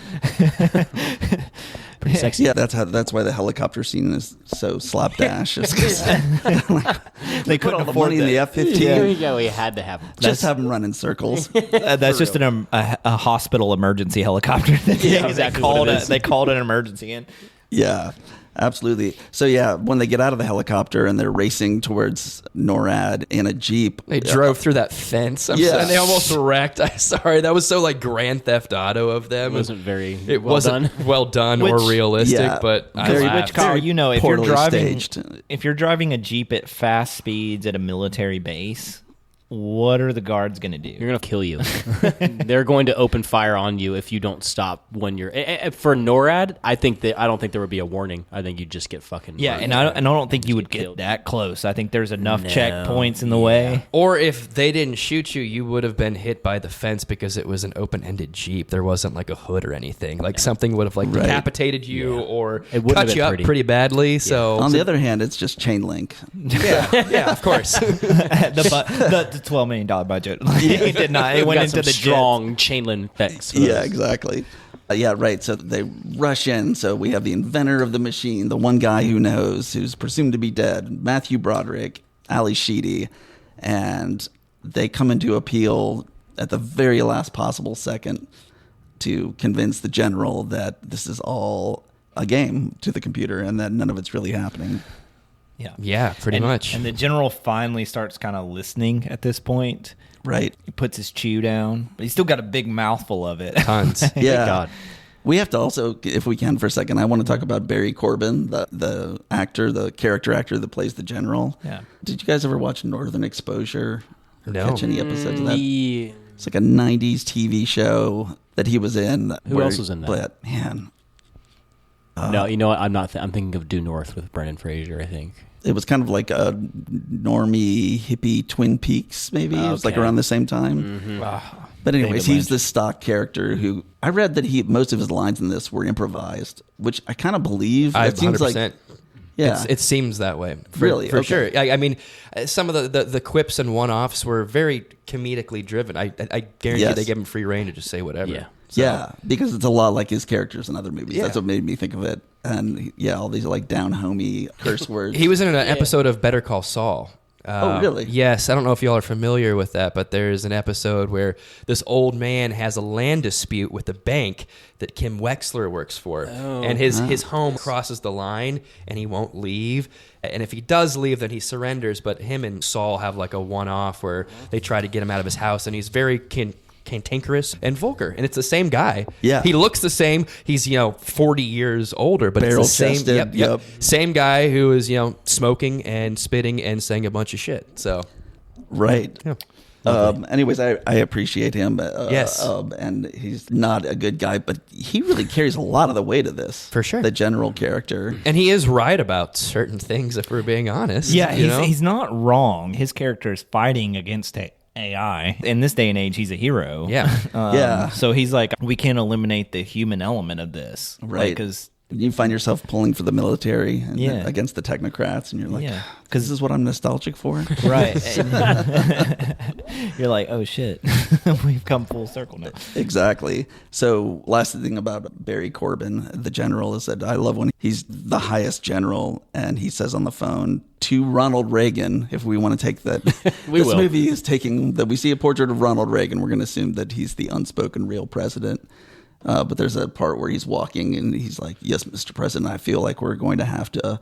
Pretty sexy. Yeah, that's why the helicopter scene is so slapdash. It's 'cause They put couldn't all the afford money in the that. F-15. Yeah, we had to have them. Just have them run in circles. That's just a hospital emergency helicopter. exactly what it is. They called an emergency in. Yeah, absolutely. So yeah, when they get out of the helicopter and they're racing towards NORAD in a Jeep. They drove through that fence. And they almost wrecked. Sorry, that was so like Grand Theft Auto of them. It wasn't very It well wasn't done. well done or realistic, yeah, but I very- laughed. Which, Kyle, you know, if you're poorly driving, staged. if you're driving a Jeep at fast speeds at a military base, what are the guards going to do? You're going to kill you. They're going to open fire on you if you don't stop when you're... For NORAD, I don't think there would be a warning. I think you'd just get fucking... Yeah, burned. and I don't think you would get get killed. that close. I think there's enough No. checkpoints in the way. Or if they didn't shoot you, you would have been hit by the fence because it was an open-ended Jeep. There wasn't like a hood or anything. Like something would have like decapitated you or It wouldn't have cut been you up pretty. pretty badly. So On the other hand, it's just chain link. yeah, of course. the $12 million budget. It did not. It We've went got into some the strong chain link effects. for Yeah, those. exactly. Yeah, right. So they rush in. So we have the inventor of the machine, the one guy who knows, who's presumed to be dead, Matthew Broderick, Ali Sheedy, and they come into appeal at the very last possible second to convince the general that this is all a game to the computer and that none of it's really happening. Yeah, pretty much. And the general finally starts kind of listening at this point. Right. He puts his chew down, but he's still got a big mouthful of it. Tons. Yeah. God. We have to also, if we can for a second, I want to talk about Barry Corbin, the actor, the character actor that plays the general. Yeah. Did you guys ever watch Northern Exposure? Or No. catch any episodes of that? The- It's like a 90s TV show that he was in. Who else was in that? But, man, no, you know what? I'm not. I'm thinking of Due North with Brendan Fraser, I think. it was kind of like a normie, hippie Twin Peaks, maybe. It was like Okay. around the same time. But anyways, David he's this stock character who I read that most of his lines in this were improvised, which I kind of believe. I It seems 100%. like, yeah, It seems that way. Really? For Okay. sure. I mean, some of the quips and one-offs were very comedically driven. I guarantee Yes. they give him free reign to just say whatever. Yeah. So- yeah, because it's a lot like his characters in other movies. Yeah. That's what made me think of it. And yeah, all these like down homey curse words. He was in an episode of Better Call Saul. Oh, really? Yes. I don't know if y'all are familiar with that, but there's an episode where this old man has a land dispute with the bank that Kim Wexler works for. And his home crosses the line, and he won't leave. And if he does leave, then he surrenders. But him and Saul have like a one-off where they try to get him out of his house, and he's very cantankerous and vulgar, and it's the same guy. Yeah. He looks the same. He's 40 years older, but it's the same. Barrel-chested, yep. Same guy who is smoking and spitting and saying a bunch of shit. So Right. Yeah. Anyways, I appreciate him. Yes. And he's not a good guy, but he really carries a lot of the weight of this. For sure. The general character. and he is right about certain things, if we're being honest. Yeah, you know? he's not wrong. His character is fighting against AI. In this day and age, he's a hero. Yeah. Yeah. So he's like, we can't eliminate the human element of this. Right. Because You find yourself pulling for the military and Yeah. against the technocrats, and you're like, Yeah. because this is what I'm nostalgic for. right. You're like, oh shit. We've come full circle now. Exactly. So, last thing about Barry Corbin, the general, is that I love when he's the highest general and he says on the phone to Ronald Reagan, if we want to take that. We this will. movie is taking that we see a portrait of Ronald Reagan. We're going to assume that he's the unspoken real president. But there's a part where he's walking and he's like, yes, Mr. President, I feel like we're going to have to.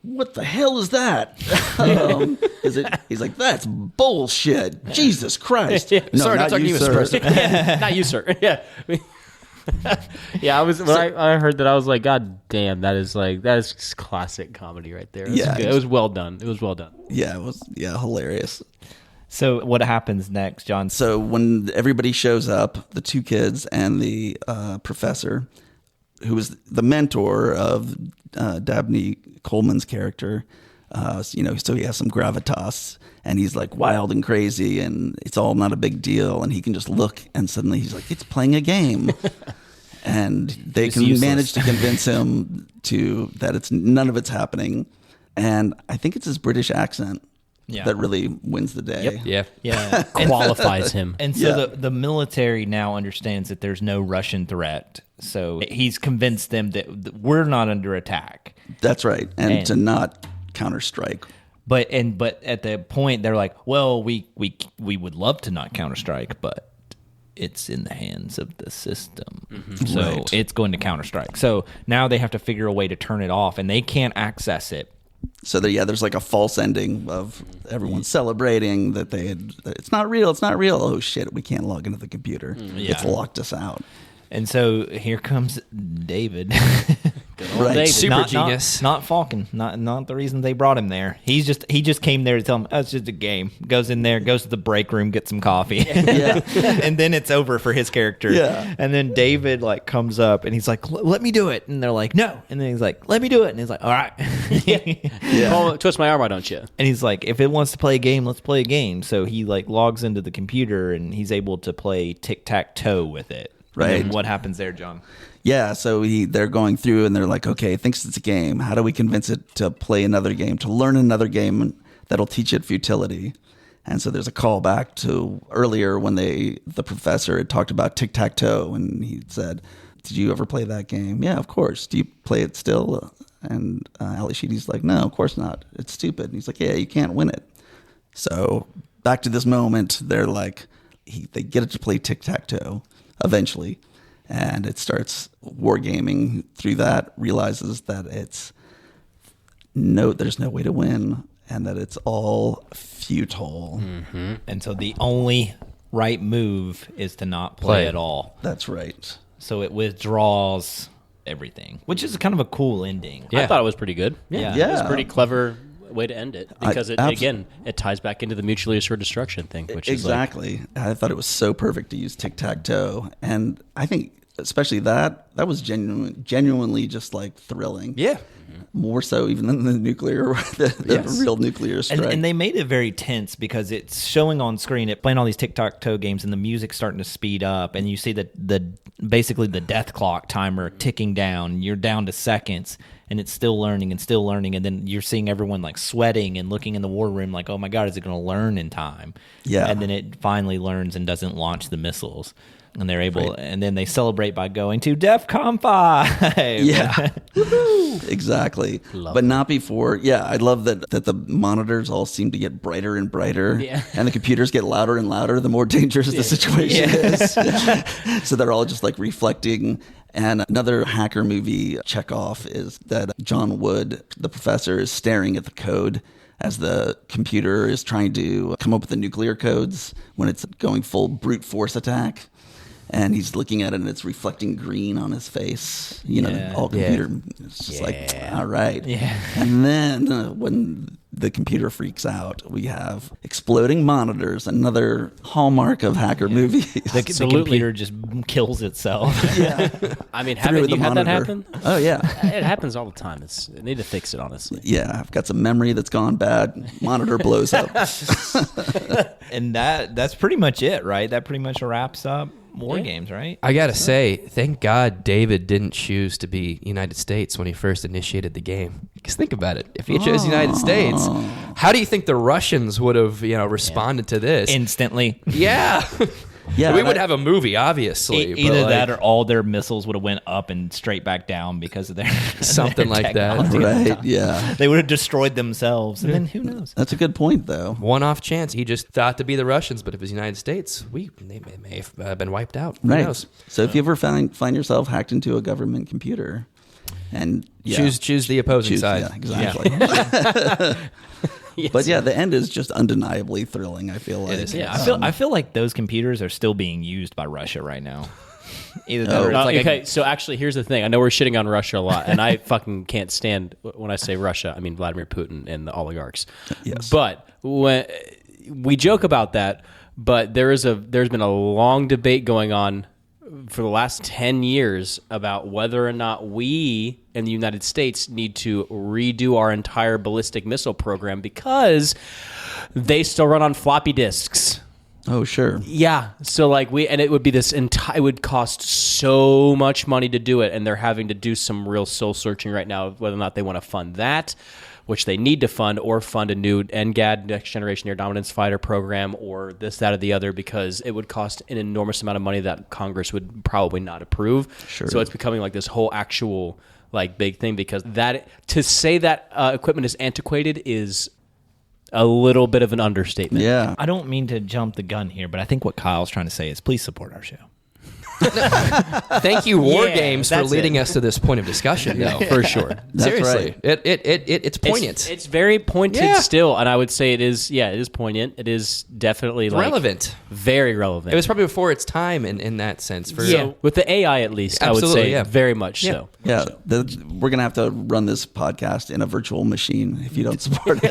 What the hell is that? He's like, that's bullshit. Jesus Christ. No, Sorry, not talking to you, Mr. sir. President. Not you, sir. Yeah. Yeah, I heard that, I was like, God damn, that is classic comedy right there. It was well done. Yeah, it was hilarious. So what happens next, John? So when everybody shows up, the two kids and the professor, who is the mentor of Dabney Coleman's character, so he has some gravitas, and he's like wild and crazy, and it's all not a big deal, and he can just look, and suddenly he's like, it's playing a game. And they can manage to convince him that none of it's happening. And I think it's his British accent that really wins the day. Yep. Yeah. Qualifies him. And so the military now understands that there's no Russian threat. So he's convinced them that we're not under attack. That's right. And to not counterstrike. But at the point they're like, well, we would love to not counterstrike, but it's in the hands of the system. Mm-hmm. So it's going to counterstrike. So now they have to figure a way to turn it off, and they can't access it. So there's like a false ending of everyone celebrating that it's not real. Oh shit, we can't log into the computer. It's locked us out. And so here comes David. Right. David. Super genius. Not Falcon. Not the reason they brought him there. He just came there to tell him, it's just a game. Goes in there, goes to the break room, gets some coffee. Yeah. And then it's over for his character. Yeah. And then David comes up and he's like, let me do it. And they're like, no. And then he's like, let me do it. And he's like, all right. Oh, twist my arm, why don't you? And he's like, if it wants to play a game, let's play a game. So he logs into the computer and he's able to play tic-tac-toe with it. Right. And what happens there, John? Yeah, so they're going through and they're like, okay, it thinks it's a game. How do we convince it to play another game, to learn another game that'll teach it futility? And so there's a callback to earlier when the professor had talked about tic-tac-toe, and he said, did you ever play that game? Yeah, of course. Do you play it still? And Ali Sheedy's like, no, of course not. It's stupid. And he's like, yeah, you can't win it. So back to this moment, they're like, they get it to play tic-tac-toe eventually. And it starts wargaming through that, realizes that there's no way to win, and that it's all futile. Mm-hmm. And so the only right move is to not play at all. That's right. So it withdraws everything, which is kind of a cool ending. I thought it was pretty good. Yeah. It was a pretty clever way to end it, because it ties back into the mutually assured destruction thing, which exactly. I thought it was so perfect to use tic-tac-toe, and I think especially that was genuinely just thrilling. Yeah. More so even than the nuclear, the real nuclear strike. And they made it very tense because it's showing on screen, it playing all these tic-tac-toe games, and the music's starting to speed up, and you see basically the death clock timer ticking down. You're down to seconds, and it's still learning, and then you're seeing everyone sweating and looking in the war room like, oh my God, is it going to learn in time? Yeah. And then it finally learns and doesn't launch the missiles. And they're able, and then they celebrate by going to Defcon 5. Yeah, exactly. But not before. Yeah, I love that the monitors all seem to get brighter and brighter, and the computers get louder and louder the more dangerous the situation is. So they're all just reflecting. And another hacker movie checkoff is that John Wood, the professor, is staring at the code as the computer is trying to come up with the nuclear codes when it's going full brute force attack. And he's looking at it, and it's reflecting green on his face. All computer. It's just all right. Yeah. And then when the computer freaks out, we have exploding monitors, another hallmark of hacker movies. The computer just kills itself. Yeah. I mean, haven't you had that happen? Oh, yeah. It happens all the time. They need to fix it, honestly. Yeah, I've got some memory that's gone bad. Monitor blows up. And that's pretty much it, right? That pretty much wraps up WarGames, right? I gotta say, thank God David didn't choose to be United States when he first initiated the game. Because think about it. If he chose United States, how do you think the Russians would have, responded to this? Instantly. Yeah. Yeah, we would have a movie, obviously. Either that or all their missiles would have went up and straight back down because of their something their like that. Right, yeah. They would have destroyed themselves, and then who knows? That's a good point, though. One-off chance. He just thought to be the Russians, but if it's the United States, they may have been wiped out. Who knows? So if you ever find yourself hacked into a government computer, and choose the opposing side. Yeah, exactly. Yes. But yeah, the end is just undeniably thrilling, I feel like. I feel like those computers are still being used by Russia right now. Either that or it's like okay, so actually, here's the thing. I know we're shitting on Russia a lot, and I fucking can't stand when I say Russia. I mean Vladimir Putin and the oligarchs. Yes. But when we joke about that, but there's been a long debate going on for the last 10 years about whether or not we in the United States need to redo our entire ballistic missile program because they still run on floppy disks. Oh, sure. Yeah. So like it would be it would cost so much money to do it. And they're having to do some real soul searching right now, whether or not they want to fund that, which they need to fund, or fund a new NGAD, Next Generation Air Dominance Fighter program, or this, that, or the other, because it would cost an enormous amount of money that Congress would probably not approve. Sure. So it's becoming like this whole actual like big thing, because to say that equipment is antiquated is a little bit of an understatement. Yeah. I don't mean to jump the gun here, but I think what Kyle's trying to say is please support our show. Thank you, WarGames, for that's leading it. us to this point of discussion. No, For sure. seriously, right. it's poignant. It's very pointed Yeah. still, and I would say it is poignant. It is definitely like relevant. very relevant. It was probably before its time in that sense. With the AI at least, I would Absolutely, say yeah. very much Yeah. so. Yeah, we're going to have to run this podcast in a virtual machine if you don't support it.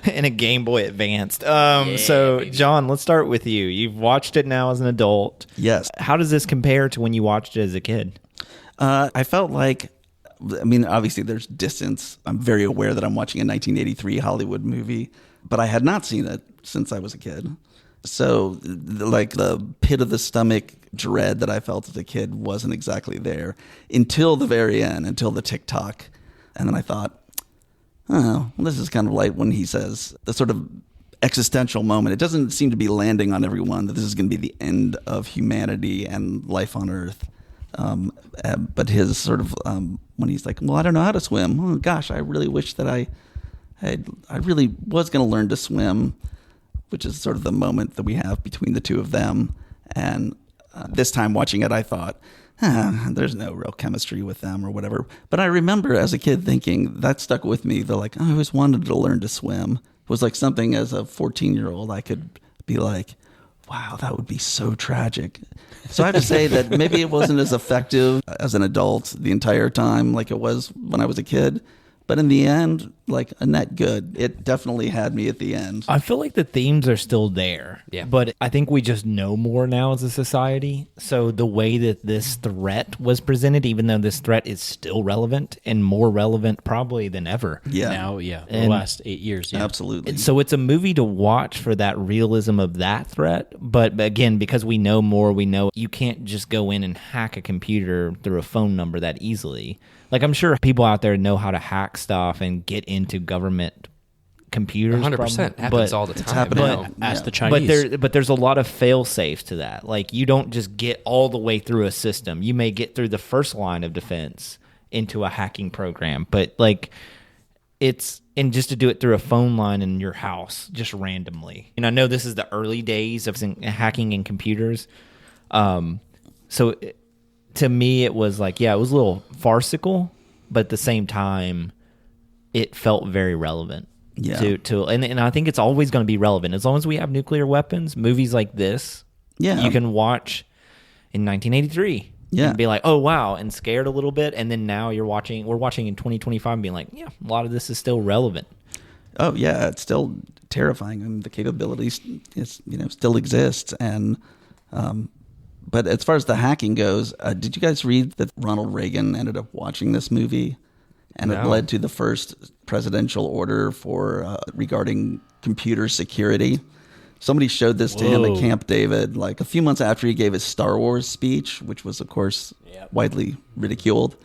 In a Game Boy Advanced. So, John, let's start with you. You've watched it now as an adult. Yes. How does this compare to when you watched it as a kid? I felt like, I mean, obviously there's distance. I'm very aware that I'm watching a 1983 Hollywood movie, but I had not seen it since I was a kid. So, like, the pit of the stomach dread that I felt as a kid wasn't exactly there until the very end, until the TikTok. And then I thought, oh, well, this is kind of like when he says the sort of existential moment. It doesn't seem to be landing on everyone that this is going to be the end of humanity and life on Earth. But his sort of, when he's like, well, I don't know how to swim. Oh, gosh, I really wish that I really was going to learn to swim, which is sort of the moment that we have between the two of them. And this time watching it, I thought, there's no real chemistry with them or whatever. But I remember as a kid thinking, that stuck with me. They're like, I always wanted to learn to swim. It was like something as a 14-year-old I could be like, wow, that would be so tragic. So I have to say that maybe it wasn't as effective as an adult the entire time like it was when I was a kid. But in the end, like a net good. It definitely had me at the end. I feel like the themes are still there. Yeah. But I think we just know more now as a society. So the way that this threat was presented, even though this threat is still relevant and more relevant probably than ever. Yeah. Now, the And- last 8 years. Yeah. Absolutely. So it's a movie to watch for that realism of that threat. But again, because we know more, we know you can't just go in and hack a computer through a phone number that easily. Like, I'm sure people out there know how to hack stuff and get into government computers. 100% happens all the time. It's happening. now. Ask the Chinese. But there's a lot of fail safes to that. Like, you don't just get all the way through a system. You may get through the first line of defense into a hacking program, but like and just to do it through a phone line in your house just randomly. And I know this is the early days of hacking in computers. To me, it was like, it was a little farcical, but at the same time, it felt very relevant. Yeah. And I think it's always going to be relevant as long as we have nuclear weapons. Movies like this, you can watch in 1983, and be like, oh wow, and scared a little bit, and then now we're watching in 2025, and being like, a lot of this is still relevant. Oh yeah, it's still terrifying, and the capabilities still exist. And but as far as the hacking goes, did you guys read that Ronald Reagan ended up watching this movie, and it led to the first presidential order for regarding computer security? Somebody showed this to him at Camp David, like a few months after he gave his Star Wars speech, which was, of course, widely ridiculed.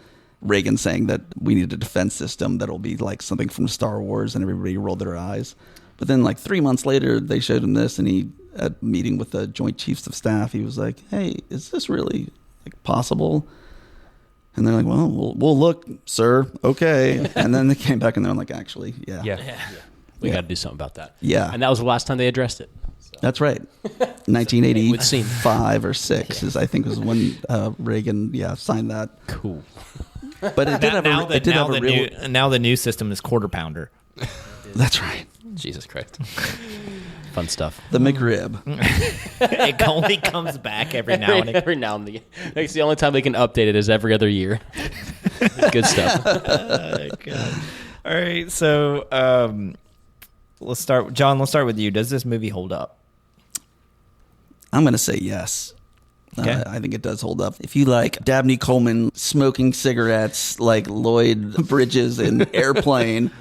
Reagan saying that we need a defense system that'll be like something from Star Wars, and everybody rolled their eyes. But then like 3 months later, they showed him this, and he, at a meeting with the Joint Chiefs of Staff, he was like, hey, is this really like possible? And they're like, well, we'll look, sir. Okay. And then they came back and they're like, actually, We got to do something about that. Yeah. And that was the last time they addressed it. That's right. 1985 or 6 is, I think, was when Reagan signed that. Cool. But it did have a real. Now the new system is quarter pounder. That's right. Jesus Christ. Fun stuff. The McRib. It only comes back every now and again. Every now and then. It's the only time they can update it is every other year. Good stuff. God. All right, so let's start. John, let's start with you. Does this movie hold up? I'm going to say yes. Okay. I think it does hold up. If you like Dabney Coleman smoking cigarettes like Lloyd Bridges in Airplane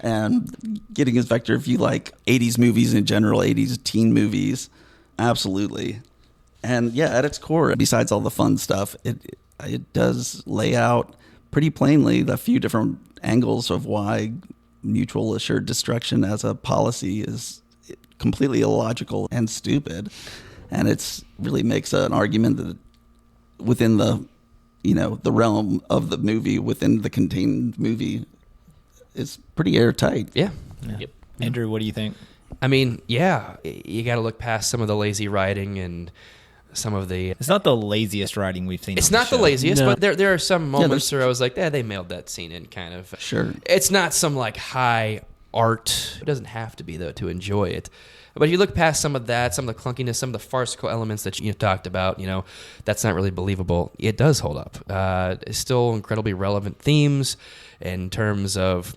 and getting his vector, if you like 80s movies in general, 80s teen movies, absolutely. And yeah, at its core, besides all the fun stuff, it does lay out pretty plainly the few different angles of why mutual assured destruction as a policy is completely illogical and stupid. And it's really makes an argument that within the, the realm of the movie, within the contained movie, is pretty airtight. Yeah. Yep. Andrew, what do you think? I mean, yeah, you got to look past some of the lazy writing and some of the... It's not the laziest writing we've seen. It's on the not the show. laziest, No. but there are some moments where I was like, they mailed that scene in kind of. Sure. It's not some like high art. It doesn't have to be, though, to enjoy it. But if you look past some of that, some of the clunkiness, some of the farcical elements that you talked about, that's not really believable. It does hold up. It's still incredibly relevant themes in terms of,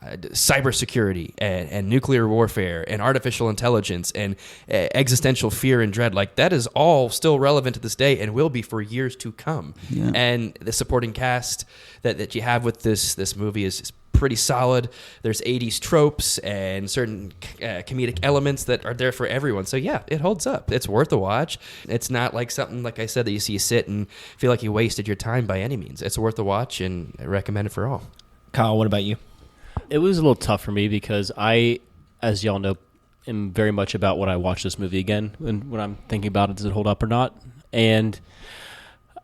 cybersecurity and nuclear warfare and artificial intelligence and existential fear and dread. Like, that is all still relevant to this day and will be for years to come. Yeah. And the supporting cast that you have with this movie is pretty solid. There's 80s tropes and certain comedic elements that are there for everyone. So yeah, it holds up. It's worth a watch. It's not like something, like I said, that you see you sit and feel like you wasted your time by any means. It's worth a watch and I recommend it for all. Kyle, what about you? It was a little tough for me because I, as y'all know, am very much about when I watch this movie again and when I'm thinking about it, does it hold up or not? And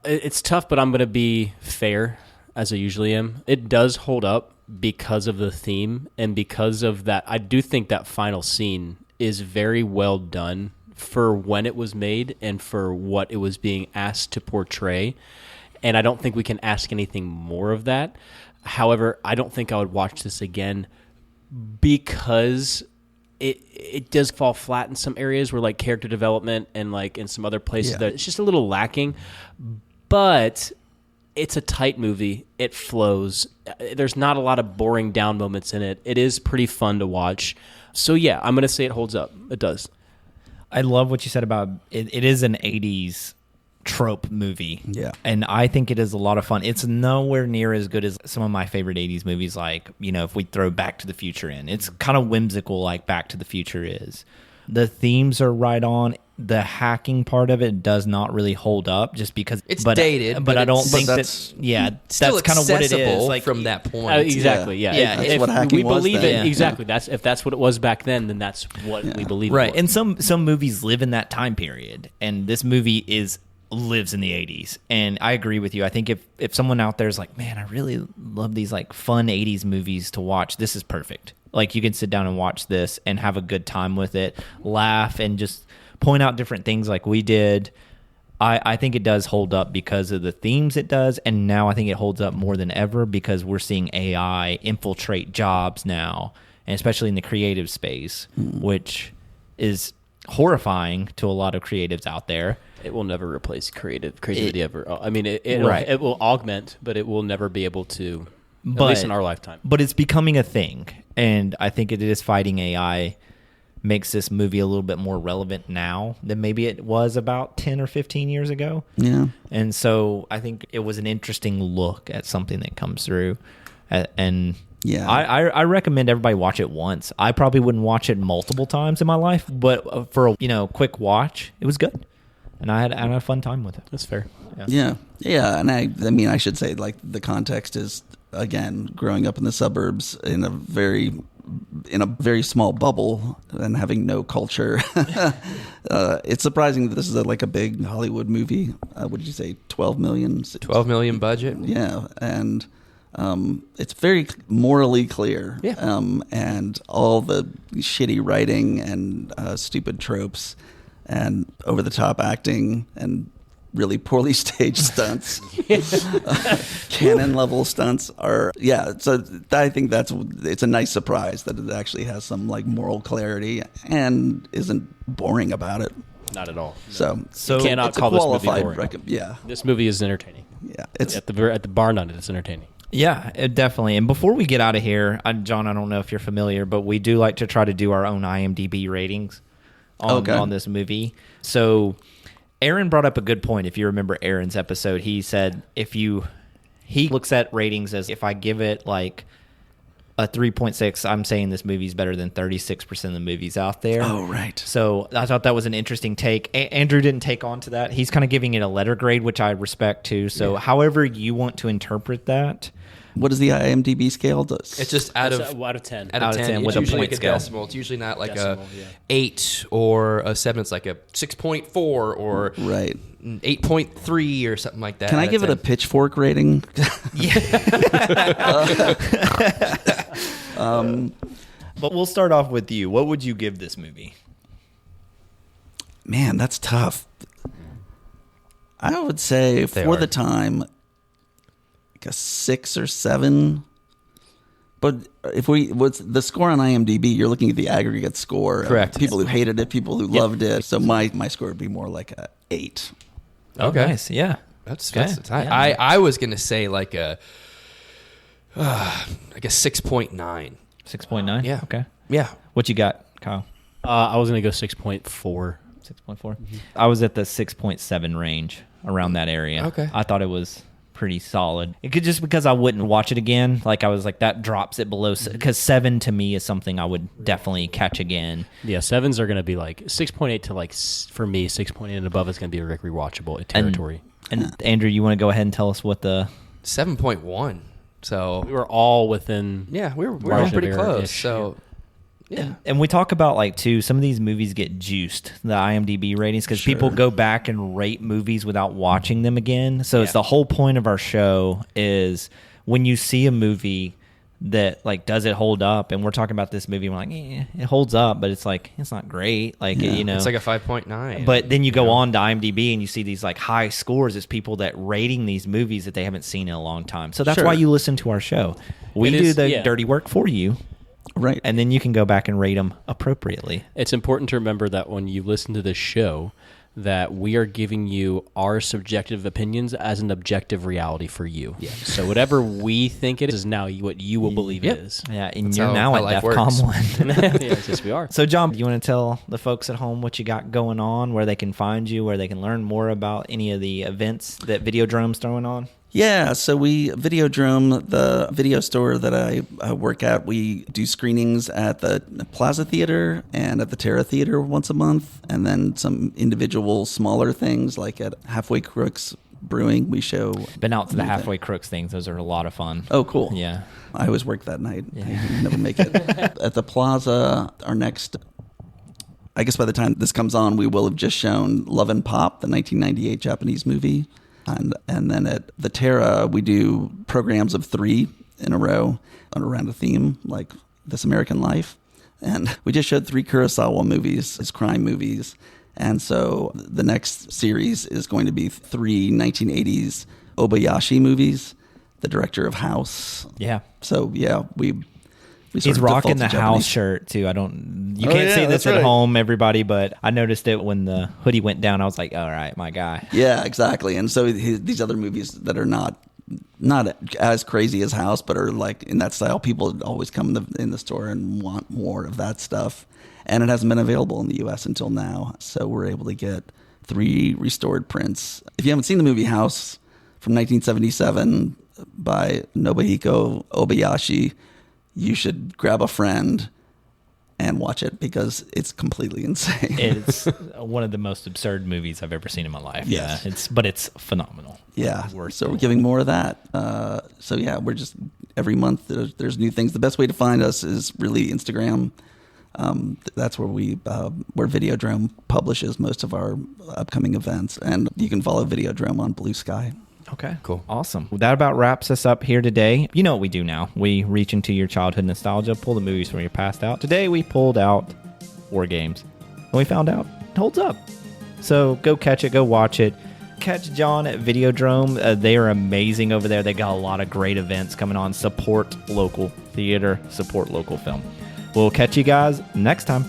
it's tough, but I'm going to be fair, as I usually am. It does hold up because of the theme and because of that. I do think that final scene is very well done for when it was made and for what it was being asked to portray. And I don't think we can ask anything more of that. However, I don't think I would watch this again because it does fall flat in some areas where like character development and like in some other places that it's just a little lacking. But it's a tight movie. It flows. There's not a lot of boring down moments in it. It is pretty fun to watch. So yeah, I'm going to say it holds up. It does. I love what you said about it. It is an 80s trope movie. Yeah. And I think it is a lot of fun. It's nowhere near as good as some of my favorite 80s movies, like, if we throw Back to the Future in. It's kind of whimsical like Back to the Future is. The themes are right on. The hacking part of it does not really hold up just because it's dated. But I don't think that's that's kind of what it is. Like from that point. Exactly. Yeah. That's what hacking was believe then. it. Exactly. If that's what it was back then that's what we believe. Right. It was. And some movies live in that time period, and this movie lives in the 80s. And I agree with you. I think if someone out there is like, man, I really love these like fun 80s movies to watch, this is perfect. Like, you can sit down and watch this and have a good time with it, laugh, and just point out different things like we did. I think it does hold up because of the themes it does, and now I think it holds up more than ever because we're seeing AI infiltrate jobs now, and especially in the creative space, which is horrifying to a lot of creatives out there. It will never replace creativity ever. I mean, it will augment, but it will never be able to, at least in our lifetime. But it's becoming a thing, and I think it is fighting AI makes this movie a little bit more relevant now than maybe it was about 10 or 15 years ago. Yeah. And so I think it was an interesting look at something that comes through. And yeah, I recommend everybody watch it once. I probably wouldn't watch it multiple times in my life, but for a quick watch, it was good. And I had a fun time with it. That's fair. Yeah. And I mean, I should say, like, the context is, again, growing up in the suburbs in a very small bubble and having no culture. It's surprising that this is a big Hollywood movie. What did you say? 12 million? 12 million budget. Yeah. And it's very morally clear. Yeah. And all the shitty writing and stupid tropes and over the top acting and really poorly staged stunts. Canon level stunts are, so I think it's a nice surprise that it actually has some like moral clarity and isn't boring about it. Not at all. So you cannot call this movie boring. Yeah. This movie is entertaining. Yeah. It's at the bar none, it's entertaining. Yeah, definitely. And before we get out of here, John, I don't know if you're familiar, but we do like to try to do our own IMDb ratings on this movie. So Aaron brought up a good point. If you remember Aaron's episode, he said he looks at ratings as if I give it like a 3.6, I'm saying this movie's better than 36% of the movies out there. Oh, right. So I thought that was an interesting take. Andrew didn't take on to that. He's kind of giving it a letter grade, which I respect too. So however you want to interpret that. What is the IMDb scale? It's just out of 10. Out of 10 with it's a usually point like a scale. decimal. It's usually not like Decimal, a 8 or a 7. It's like a 6.4 or Right. 8.3 or something like that. Can I give it a pitchfork rating? But we'll start off with you. What would you give this movie? Man, that's tough. I would say for the time, like a 6 or 7. But what's the score on IMDb, you're looking at the aggregate score. Correct. People who hated it, people who loved it. So my score would be more like a 8. Okay. Nice. Yeah. That's Yeah. I was gonna say like a 6.9. 6.9? Yeah. Okay. Yeah. What you got, Kyle? I was going to go 6.4. 6.4? I was at the 6.7 range, around that area. Okay. I thought it was pretty solid. It could just because I wouldn't watch it again. Like I was like, that drops it below, because 7 to me is something I would definitely catch again. Yeah, 7s are going to be like 6.8 to like, for me, 6.8 and above is going to be like rewatchable territory. And Andrew, you want to go ahead and tell us what the 7.1. So We were all within. yeah, we were all margin pretty of close. error-ish. So yeah. And we talk about like too, some of these movies get juiced, the IMDb ratings, because people go back and rate movies without watching them again. So it's the whole point of our show is when you see a movie that like, does it hold up? And we're talking about this movie, and we're like, it holds up, but it's like, it's not great. Like, you know, It's like a 5.9. but then you go on to IMDb and you see these like high scores. It's people that rating these movies that they haven't seen in a long time. So that's why you listen to our show. We do the dirty work for you. Right. And then you can go back and rate them appropriately. It's important to remember that when you listen to this show, that we are giving you our subjective opinions as an objective reality for you. Yeah. So whatever we think it is now what you will believe it is. Yeah, and That's you're how now at life Defcon works. 1. Yes, we are. So, John, do you want to tell the folks at home what you got going on, where they can find you, where they can learn more about any of the events that Videodrome's throwing on? Yeah, so Videodrome, the video store that I work at, we do screenings at the Plaza Theater and at the Terra Theater once a month, and then some individual smaller things like at Halfway Crooks Brewing. We show. Been out to the Halfway Crooks things. Those are a lot of fun. Oh, cool. Yeah. I always work that night. I never make it. At the Plaza, our next, I guess by the time this comes on, we will have just shown Love and Pop, the 1998 Japanese movie. And then at the Terra, we do programs of 3 in a row around a theme like This American Life. And we just showed 3 Kurosawa movies, his crime movies. And so the next series is going to be 3 1980s Obayashi movies, the director of House. Yeah. So, yeah, we He's rocking the default to House Japanese. shirt, too. You can't see this at home, everybody, but I noticed it when the hoodie went down. I was like, all right, my guy. Yeah, exactly. And so these other movies that are not as crazy as House, but are like in that style, people always come in the store and want more of that stuff. And it hasn't been available in the U.S. until now. So we're able to get 3 restored prints. If you haven't seen the movie House from 1977 by Nobuhiko Obayashi, you should grab a friend and watch it because it's completely insane. It's one of the most absurd movies I've ever seen in my life. Yes. Yeah, but it's phenomenal. Yeah, so we're giving more of that. So yeah, we're just every month there's new things. The best way to find us is really Instagram. That's where where Videodrome publishes most of our upcoming events, and you can follow Videodrome on Blue Sky. Okay, cool. Awesome. Well, that about wraps us up here today. You know what we do now. We reach into your childhood nostalgia, pull the movies from your past out. Today we pulled out WarGames, and we found out it holds up. So go catch it, go watch it. catch John at Videodrome. They are amazing over there. They got a lot of great events coming on. Support local theater, support local film. We'll catch you guys next time.